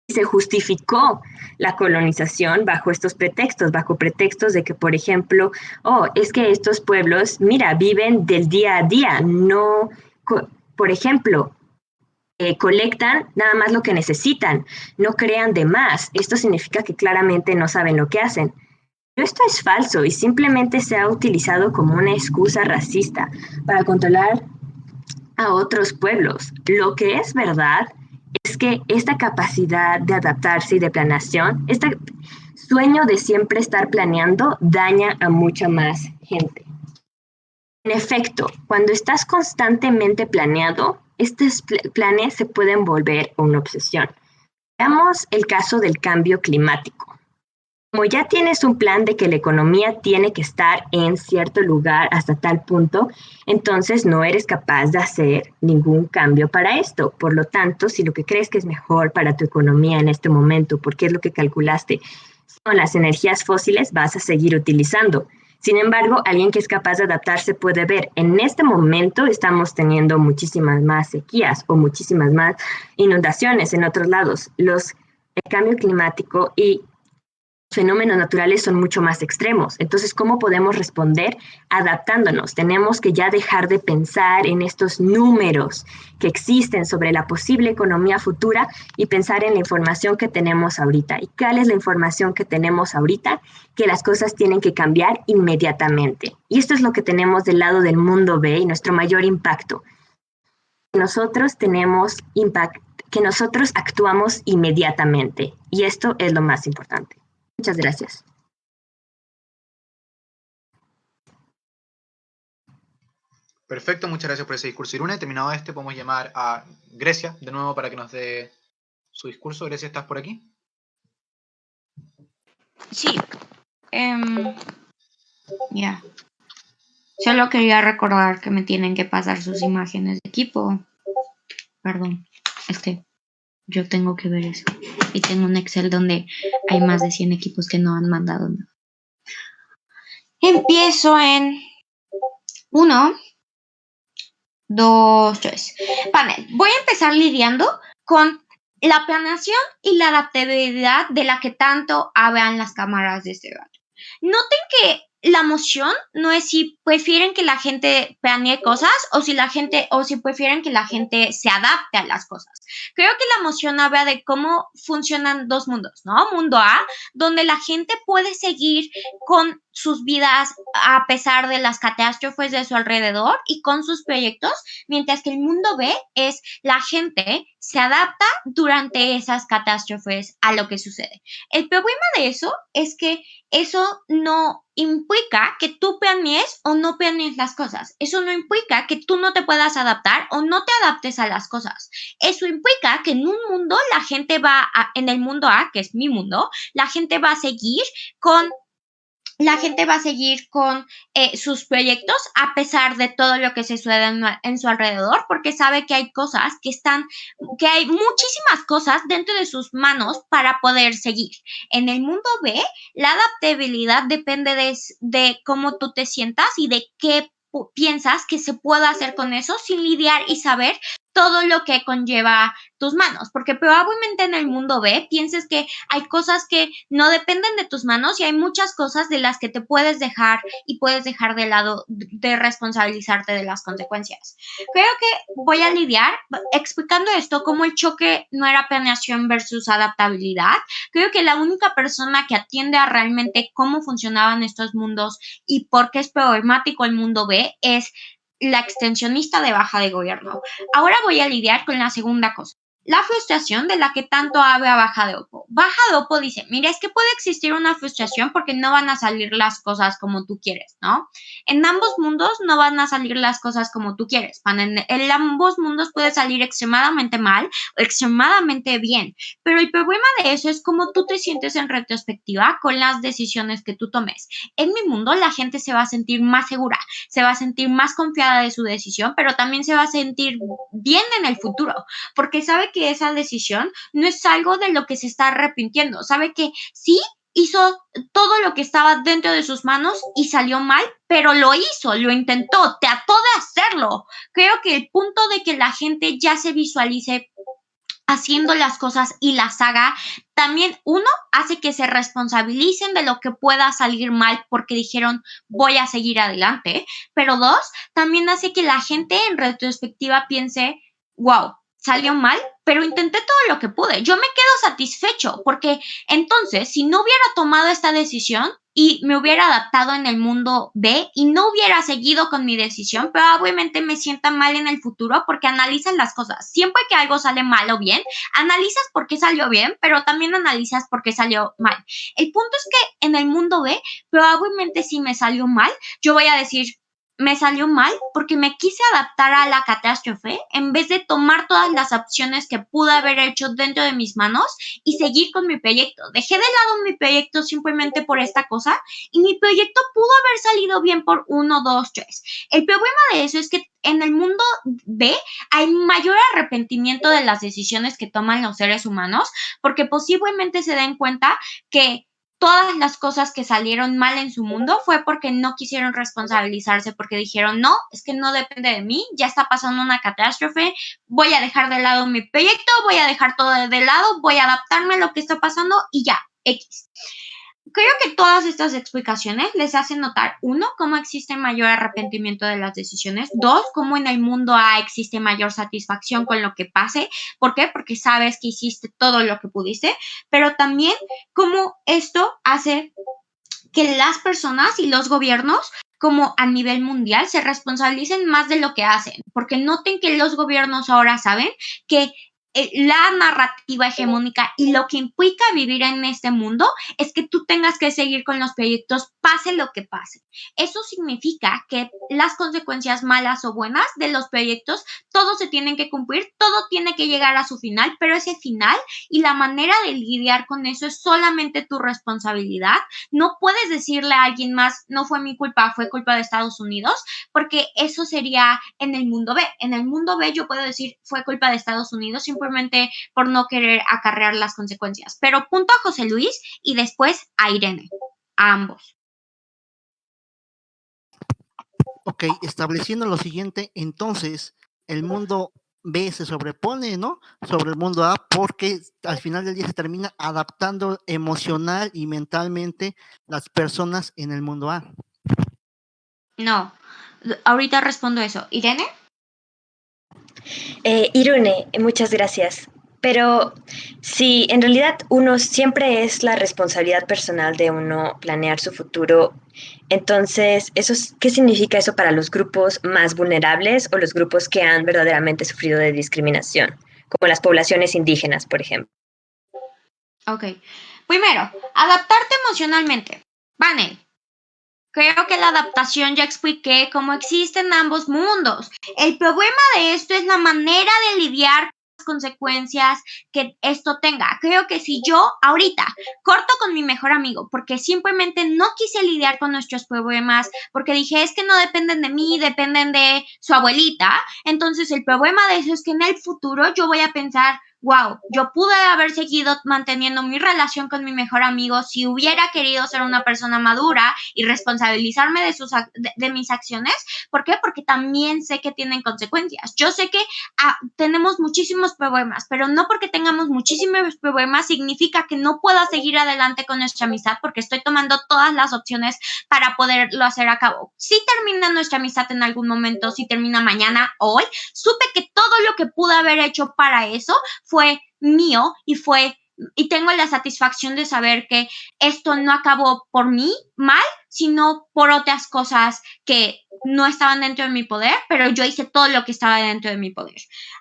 y se justificó la colonización bajo estos pretextos, bajo pretextos de que, por ejemplo, es que estos pueblos, viven del día a día, no, por ejemplo, colectan nada más lo que necesitan, no crean de más. Esto significa que claramente no saben lo que hacen. Pero esto es falso y simplemente se ha utilizado como una excusa racista para controlar a otros pueblos. Lo que es verdad es que esta capacidad de adaptarse y de planeación, este sueño de siempre estar planeando, daña a mucha más gente. En efecto, cuando estás constantemente planeado, estos planes se pueden volver una obsesión. Veamos el caso del cambio climático. Como ya tienes un plan de que la economía tiene que estar en cierto lugar hasta tal punto, entonces no eres capaz de hacer ningún cambio para esto. Por lo tanto, si lo que crees que es mejor para tu economía en este momento, porque es lo que calculaste, son las energías fósiles, vas a seguir utilizando. Sin embargo, alguien que es capaz de adaptarse puede ver, en este momento estamos teniendo muchísimas más sequías o muchísimas más inundaciones en otros lados. El cambio climático y fenómenos naturales son mucho más extremos. Entonces, ¿cómo podemos responder? Adaptándonos. Tenemos que ya dejar de pensar en estos números que existen sobre la posible economía futura y pensar en la información que tenemos ahorita. ¿Y cuál es la información que tenemos ahorita? Que las cosas tienen que cambiar inmediatamente. Y esto es lo que tenemos del lado del mundo B y nuestro mayor impacto. Nosotros tenemos impacto, que nosotros actuamos inmediatamente. Y esto es lo más importante. Muchas gracias. Perfecto, muchas gracias por ese discurso, Irune. Terminado podemos llamar a Grecia de nuevo para que nos dé su discurso. Grecia, ¿estás por aquí? Sí. Ya. Solo quería recordar que me tienen que pasar sus imágenes de equipo. Perdón. Yo tengo que ver eso. Y tengo un Excel donde hay más de 100 equipos que no han mandado nada. Empiezo en 1, 2, 3. Panel. Voy a empezar lidiando con la planeación y la adaptabilidad de la que tanto hablan las cámaras de este debate. Noten que la moción no es si prefieren que la gente planee cosas o si prefieren que la gente se adapte a las cosas. Creo que la moción habla de cómo funcionan dos mundos, ¿no? Mundo A, donde la gente puede seguir con sus vidas a pesar de las catástrofes de su alrededor y con sus proyectos, mientras que el mundo B es la gente se adapta durante esas catástrofes a lo que sucede. El problema de eso es que eso no implica que tú planees o no planees las cosas. Eso no implica que tú no te puedas adaptar o no te adaptes a las cosas. Eso implica que en un mundo en el mundo A, que es mi mundo, la gente va a seguir con sus proyectos a pesar de todo lo que se sucede en su alrededor, porque sabe que hay que hay muchísimas cosas dentro de sus manos para poder seguir. En el mundo B, la adaptabilidad depende de cómo tú te sientas y de qué piensas que se puede hacer con eso sin lidiar y saber todo lo que conlleva tus manos, porque probablemente en el mundo B pienses que hay cosas que no dependen de tus manos y hay muchas cosas de las que te puedes dejar y puedes dejar de lado de responsabilizarte de las consecuencias. Creo que voy a lidiar explicando esto como el choque no era planeación versus adaptabilidad. Creo que la única persona que atiende a realmente cómo funcionaban estos mundos y por qué es problemático el mundo B es la extensionista de baja de gobierno. Ahora voy a lidiar con la segunda cosa. La frustración de la que tanto habla Baja de Oppo. Baja de Oppo dice, mira, es que puede existir una frustración porque no van a salir las cosas como tú quieres, ¿no? En ambos mundos no van a salir las cosas como tú quieres. En ambos mundos puede salir extremadamente mal o extremadamente bien, pero el problema de eso es cómo tú te sientes en retrospectiva con las decisiones que tú tomes. En mi mundo la gente se va a sentir más segura, se va a sentir más confiada de su decisión, pero también se va a sentir bien en el futuro, porque sabe que esa decisión no es algo de lo que se está arrepintiendo, sabe que sí hizo todo lo que estaba dentro de sus manos y salió mal, pero lo hizo, lo intentó, trató de hacerlo. Creo que el punto de que la gente ya se visualice haciendo las cosas y las haga, también uno, hace que se responsabilicen de lo que pueda salir mal porque dijeron voy a seguir adelante, pero dos, también hace que la gente en retrospectiva piense, wow, salió mal, pero intenté todo lo que pude. Yo me quedo satisfecho porque entonces, si no hubiera tomado esta decisión y me hubiera adaptado en el mundo B y no hubiera seguido con mi decisión, probablemente me sienta mal en el futuro porque analizas las cosas. Siempre que algo sale mal o bien, analizas por qué salió bien, pero también analizas por qué salió mal. El punto es que en el mundo B, probablemente si me salió mal, yo voy a decir, me salió mal porque me quise adaptar a la catástrofe en vez de tomar todas las opciones que pude haber hecho dentro de mis manos y seguir con mi proyecto. Dejé de lado mi proyecto simplemente por esta cosa y mi proyecto pudo haber salido bien por 1, 2, 3. El problema de eso es que en el mundo B hay mayor arrepentimiento de las decisiones que toman los seres humanos porque posiblemente se den cuenta que todas las cosas que salieron mal en su mundo fue porque no quisieron responsabilizarse, porque dijeron, no, es que no depende de mí, ya está pasando una catástrofe, voy a dejar de lado mi proyecto, voy a dejar todo de lado, voy a adaptarme a lo que está pasando y ya, X. Creo que todas estas explicaciones les hacen notar, uno, cómo existe mayor arrepentimiento de las decisiones, dos, cómo en el mundo A existe mayor satisfacción con lo que pase. ¿Por qué? Porque sabes que hiciste todo lo que pudiste, pero también cómo esto hace que las personas y los gobiernos como a nivel mundial se responsabilicen más de lo que hacen, porque noten que los gobiernos ahora saben que la narrativa hegemónica y lo que implica vivir en este mundo es que tú tengas que seguir con los proyectos pase lo que pase. Eso significa que las consecuencias malas o buenas de los proyectos, todo se tienen que cumplir, todo tiene que llegar a su final, pero ese final y la manera de lidiar con eso es solamente tu responsabilidad. No puedes decirle a alguien más, no fue mi culpa, fue culpa de Estados Unidos, porque eso sería en el mundo B. En el mundo B yo puedo decir, fue culpa de Estados Unidos, simplemente por no querer acarrear las consecuencias. Pero punto a José Luis y después a Irene, a ambos. Ok, estableciendo lo siguiente, entonces el mundo B se sobrepone, ¿no? Sobre el mundo A porque al final del día se termina adaptando emocional y mentalmente las personas en el mundo A. No, ahorita respondo eso. ¿Irene? Irune, muchas gracias. Pero si en realidad uno siempre es la responsabilidad personal de uno planear su futuro, entonces, ¿qué significa eso para los grupos más vulnerables o los grupos que han verdaderamente sufrido de discriminación, como las poblaciones indígenas, por ejemplo? Ok. Primero, adaptarte emocionalmente. Vanel, creo que la adaptación ya expliqué cómo existen ambos mundos. El problema de esto es la manera de lidiar con las consecuencias que esto tenga. Creo que si yo ahorita corto con mi mejor amigo porque simplemente no quise lidiar con nuestros problemas, porque dije es que no dependen de mí, dependen de su abuelita, entonces el problema de eso es que en el futuro yo voy a pensar, wow, yo pude haber seguido manteniendo mi relación con mi mejor amigo si hubiera querido ser una persona madura y responsabilizarme de mis acciones. ¿Por qué? Porque también sé que tienen consecuencias. Yo sé que tenemos muchísimos problemas, pero no porque tengamos muchísimos problemas significa que no pueda seguir adelante con nuestra amistad porque estoy tomando todas las opciones para poderlo hacer a cabo. Si termina nuestra amistad en algún momento, si termina mañana, hoy, supe que todo lo que pude haber hecho para eso fue mío y tengo la satisfacción de saber que esto no acabó por mí mal, sino por otras cosas que no estaban dentro de mi poder, pero yo hice todo lo que estaba dentro de mi poder.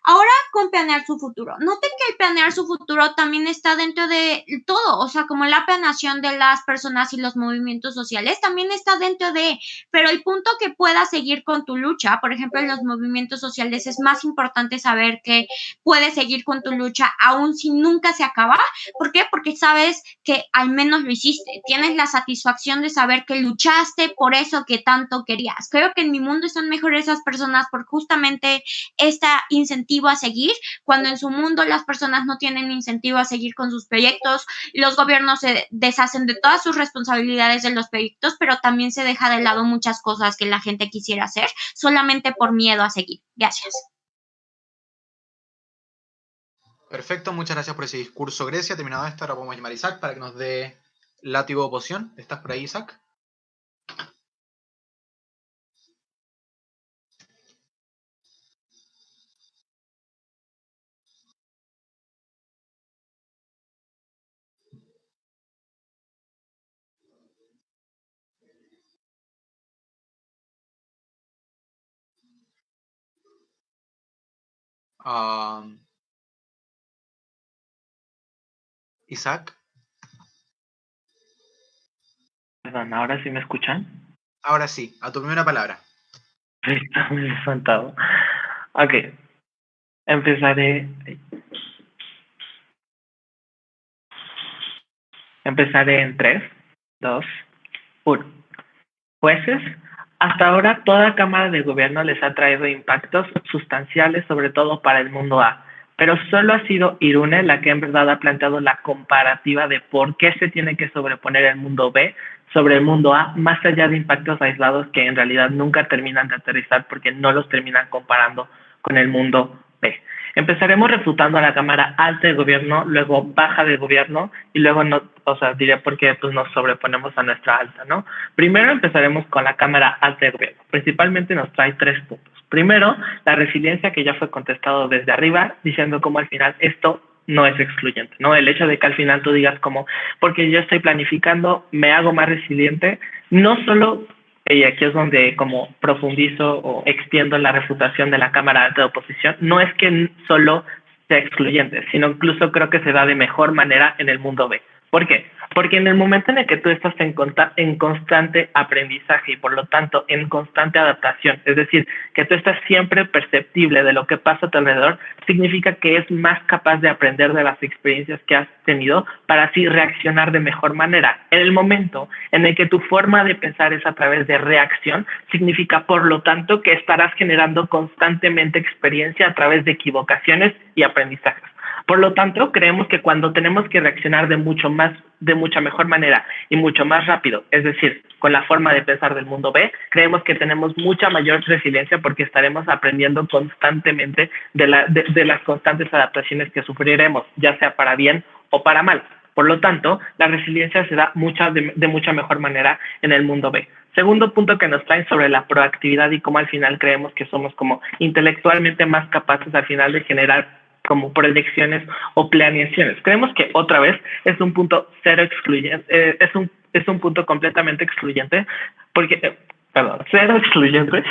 Ahora con planear su futuro. Noten que el planear su futuro también está dentro de todo, o sea, como la planeación de las personas y los movimientos sociales también está dentro de, pero el punto que puedas seguir con tu lucha, por ejemplo, en los movimientos sociales es más importante saber que puedes seguir con tu lucha aún si nunca se acaba. ¿Por qué? Porque sabes que al menos lo hiciste. Tienes la satisfacción de saber que luchaste por eso que tanto querías. Creo que en mi mundo están mejor esas personas por justamente este incentivo a seguir, cuando en su mundo las personas no tienen incentivo a seguir con sus proyectos, los gobiernos se deshacen de todas sus responsabilidades de los proyectos, pero también se deja de lado muchas cosas que la gente quisiera hacer solamente por miedo a seguir. Gracias. Perfecto, muchas gracias por ese discurso, Grecia. Terminado esto, ahora podemos llamar a Isaac para que nos dé látigo de oposición. ¿Estás por ahí, Isaac? Isaac, Perdón, ¿ahora sí me escuchan? ahora sí, a tu primera palabra. Está muy espantado. Ok, empezaré. Empezaré en 3, 2, 1. Jueces, hasta ahora toda Cámara de Gobierno les ha traído impactos sustanciales, sobre todo para el mundo A, pero solo ha sido Irune la que en verdad ha planteado la comparativa de por qué se tiene que sobreponer el mundo B sobre el mundo A, más allá de impactos aislados que en realidad nunca terminan de aterrizar porque no los terminan comparando con el mundo B. Empezaremos refutando a la Cámara Alta de Gobierno, luego Baja de Gobierno y luego no, o sea, diré por qué pues nos sobreponemos a nuestra alta, ¿no? Primero empezaremos con la Cámara Alta de Gobierno. Principalmente nos trae 3 puntos. Primero, la resiliencia, que ya fue contestado desde arriba, diciendo cómo al final esto no es excluyente, ¿no? El hecho de que al final tú digas como, porque yo estoy planificando, me hago más resiliente, no solo, y aquí es donde como profundizo o extiendo la refutación de la Cámara Alta de Oposición, no es que solo sea excluyente, sino incluso creo que se da de mejor manera en el mundo B. ¿Por qué? Porque en el momento en el que tú estás en constante aprendizaje y por lo tanto en constante adaptación, es decir, que tú estás siempre perceptible de lo que pasa a tu alrededor, significa que es más capaz de aprender de las experiencias que has tenido para así reaccionar de mejor manera. En el momento en el que tu forma de pensar es a través de reacción, significa por lo tanto que estarás generando constantemente experiencia a través de equivocaciones y aprendizajes. Por lo tanto, creemos que cuando tenemos que reaccionar de mucha mejor manera y mucho más rápido, es decir, con la forma de pensar del mundo B, creemos que tenemos mucha mayor resiliencia porque estaremos aprendiendo constantemente de las constantes adaptaciones que sufriremos, ya sea para bien o para mal. Por lo tanto, la resiliencia se da de mucha mejor manera en el mundo B. Segundo punto que nos traen sobre la proactividad y cómo al final creemos que somos como intelectualmente más capaces al final de generar como proyecciones o planeaciones. Creemos que otra vez es un punto cero excluyente, es un punto completamente excluyente, porque, cero excluyente,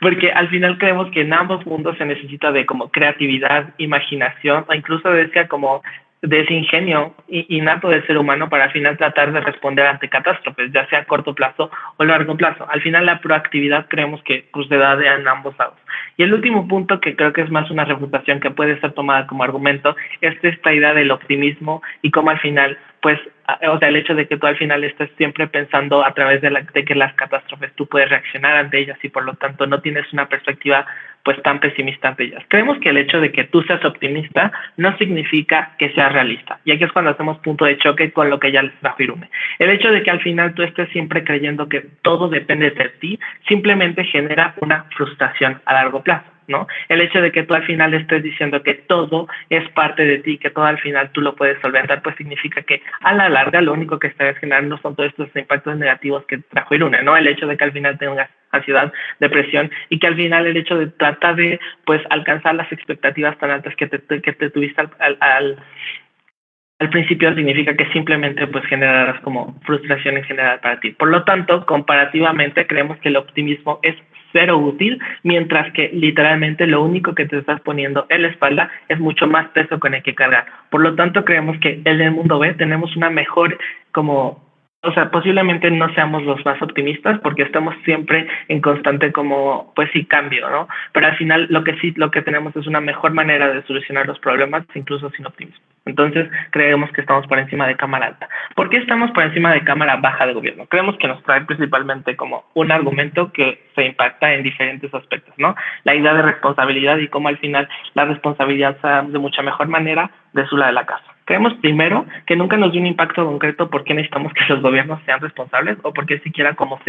porque al final creemos que en ambos mundos se necesita de como creatividad, imaginación, o incluso decía como de ese ingenio innato del ser humano para al final tratar de responder ante catástrofes, ya sea a corto plazo o largo plazo. Al final la proactividad creemos que pues, se da en ambos lados. Y el último punto, que creo que es más una refutación que puede ser tomada como argumento, es esta idea del optimismo y cómo al final, pues, o sea, el hecho de que tú al final estés siempre pensando a través de que las catástrofes tú puedes reaccionar ante ellas y por lo tanto no tienes una perspectiva pues tan pesimista ante ellas. Creemos que el hecho de que tú seas optimista no significa que seas realista. Y aquí es cuando hacemos punto de choque con lo que ya les trajo Irune. El hecho de que al final tú estés siempre creyendo que todo depende de ti simplemente genera una frustración a largo plazo, ¿no? El hecho de que tú al final estés diciendo que todo es parte de ti, que todo al final tú lo puedes solventar, pues significa que a la larga lo único que estarás generando son todos estos impactos negativos que trajo Irune, ¿no? El hecho de que al final tengas ansiedad, depresión y que al final el hecho de tratar de pues alcanzar las expectativas tan altas que te tuviste al principio significa que simplemente pues generarás como frustración en general para ti. Por lo tanto, comparativamente creemos que el optimismo es cero útil, mientras que literalmente lo único que te estás poniendo en la espalda es mucho más peso con el que cargar. Por lo tanto, creemos que en el mundo B tenemos una mejor como... O sea, posiblemente no seamos los más optimistas porque estamos siempre en constante como, pues sí, cambio, ¿no? Pero al final lo que tenemos es una mejor manera de solucionar los problemas, incluso sin optimismo. Entonces, creemos que estamos por encima de Cámara Alta. ¿Por qué estamos por encima de Cámara Baja de Gobierno? Creemos que nos trae principalmente como un argumento que se impacta en diferentes aspectos, ¿no? La idea de responsabilidad y cómo al final la responsabilidad se da de mucha mejor manera de su lado de la casa. Creemos primero que nunca nos dio un impacto concreto por qué necesitamos que los gobiernos sean responsables o porque siquiera como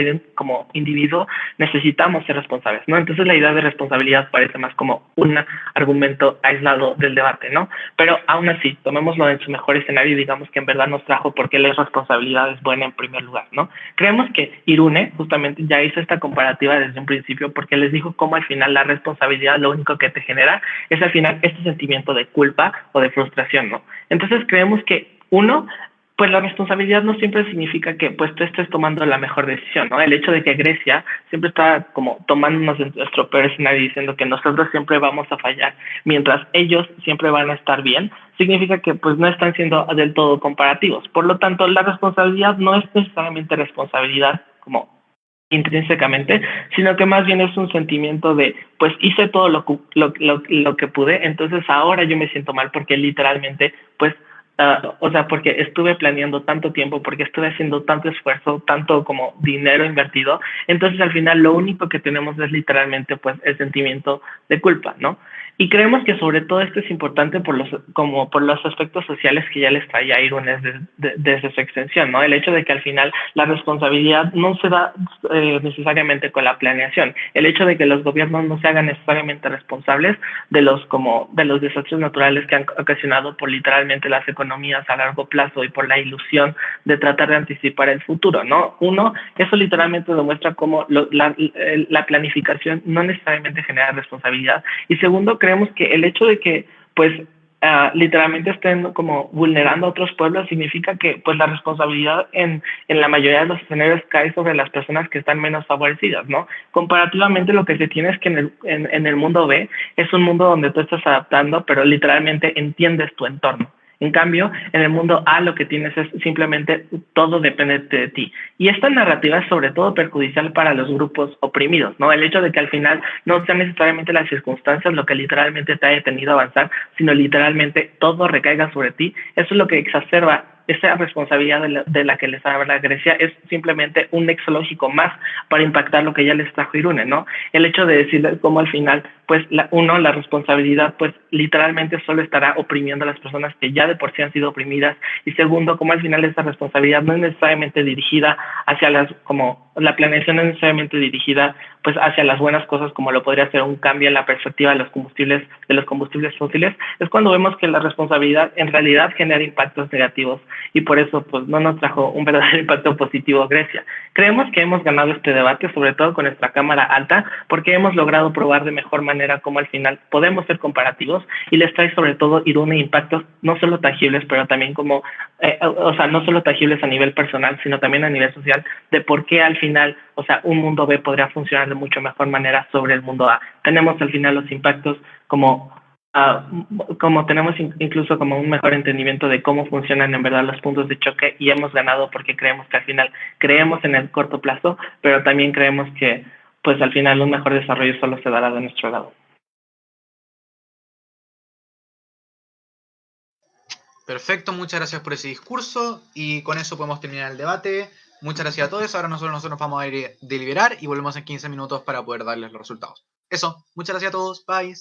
individuo necesitamos ser responsables, ¿no? Entonces la idea de responsabilidad parece más como un argumento aislado del debate, ¿no? Pero aún así, tomémoslo en su mejor escenario y digamos que en verdad nos trajo por qué la responsabilidad es buena en primer lugar, ¿no? Creemos que Irune justamente ya hizo esta comparativa desde un principio porque les dijo cómo al final la responsabilidad lo único que te genera es al final este sentimiento de culpa o de frustración, ¿no? Entonces creemos que uno, pues la responsabilidad no siempre significa que pues tú estés tomando la mejor decisión, ¿no? El hecho de que Grecia siempre está como tomándonos en nuestro peor escenario diciendo que nosotros siempre vamos a fallar, mientras ellos siempre van a estar bien, significa que pues no están siendo del todo comparativos. Por lo tanto, la responsabilidad no es necesariamente responsabilidad como intrínsecamente, sino que más bien es un sentimiento de, pues hice todo lo que pude, entonces ahora yo me siento mal porque literalmente, pues, o sea, porque estuve planeando tanto tiempo, porque estuve haciendo tanto esfuerzo, tanto como dinero invertido, entonces al final lo único que tenemos es literalmente, pues, el sentimiento de culpa, ¿no? Y creemos que sobre todo esto es importante por los aspectos sociales que ya les traía Irún desde su extensión, ¿no? El hecho de que al final la responsabilidad no se da necesariamente con la planeación. El hecho de que los gobiernos no se hagan necesariamente responsables de los desastres naturales que han ocasionado por literalmente las economías a largo plazo y por la ilusión de tratar de anticipar el futuro, ¿no? Uno, eso literalmente demuestra cómo la planificación no necesariamente genera responsabilidad. Y segundo, creemos que el hecho de que, pues, literalmente estén como vulnerando a otros pueblos significa que, pues, la responsabilidad en la mayoría de los escenarios cae sobre las personas que están menos favorecidas, ¿no? Comparativamente, lo que se tiene es que en el mundo B es un mundo donde tú estás adaptando, pero literalmente entiendes tu entorno. En cambio, en el mundo A lo que tienes es simplemente todo depende de ti. Y esta narrativa es sobre todo perjudicial para los grupos oprimidos, ¿no? El hecho de que al final no sean necesariamente las circunstancias lo que literalmente te ha detenido a avanzar, sino literalmente todo recaiga sobre ti, eso es lo que exacerba esa responsabilidad de la que les habla Grecia, es simplemente un nexo lógico más para impactar lo que ya les trajo Irune, ¿no? El hecho de decirles cómo al final, pues, la responsabilidad, pues, literalmente solo estará oprimiendo a las personas que ya de por sí han sido oprimidas, y segundo, cómo al final esa responsabilidad no es necesariamente dirigida hacia como la planeación no es necesariamente dirigida, pues, hacia las buenas cosas, como lo podría ser un cambio en la perspectiva de los combustibles fósiles, es cuando vemos que la responsabilidad en realidad genera impactos negativos, y por eso pues no nos trajo un verdadero impacto positivo Grecia. Creemos que hemos ganado este debate, sobre todo con nuestra Cámara Alta, porque hemos logrado probar de mejor manera cómo al final podemos ser comparativos y les trae sobre todo Irune impactos no solo tangibles, pero también como, o sea, no solo tangibles a nivel personal, sino también a nivel social, de por qué al final, o sea, un mundo B podría funcionar de mucho mejor manera sobre el mundo A. Tenemos al final los impactos como tenemos incluso como un mejor entendimiento de cómo funcionan en verdad los puntos de choque, y hemos ganado porque creemos que al final creemos en el corto plazo, pero también creemos que pues al final un mejor desarrollo solo se dará de nuestro lado. Perfecto, muchas gracias por ese discurso y con eso podemos terminar el debate. Muchas gracias a todos. Ahora nosotros nos vamos a ir a deliberar y volvemos en 15 minutos para poder darles los resultados. Eso, muchas gracias a todos. Bye.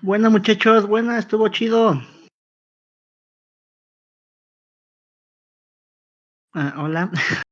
Buena, muchachos, buena, estuvo chido. Hola.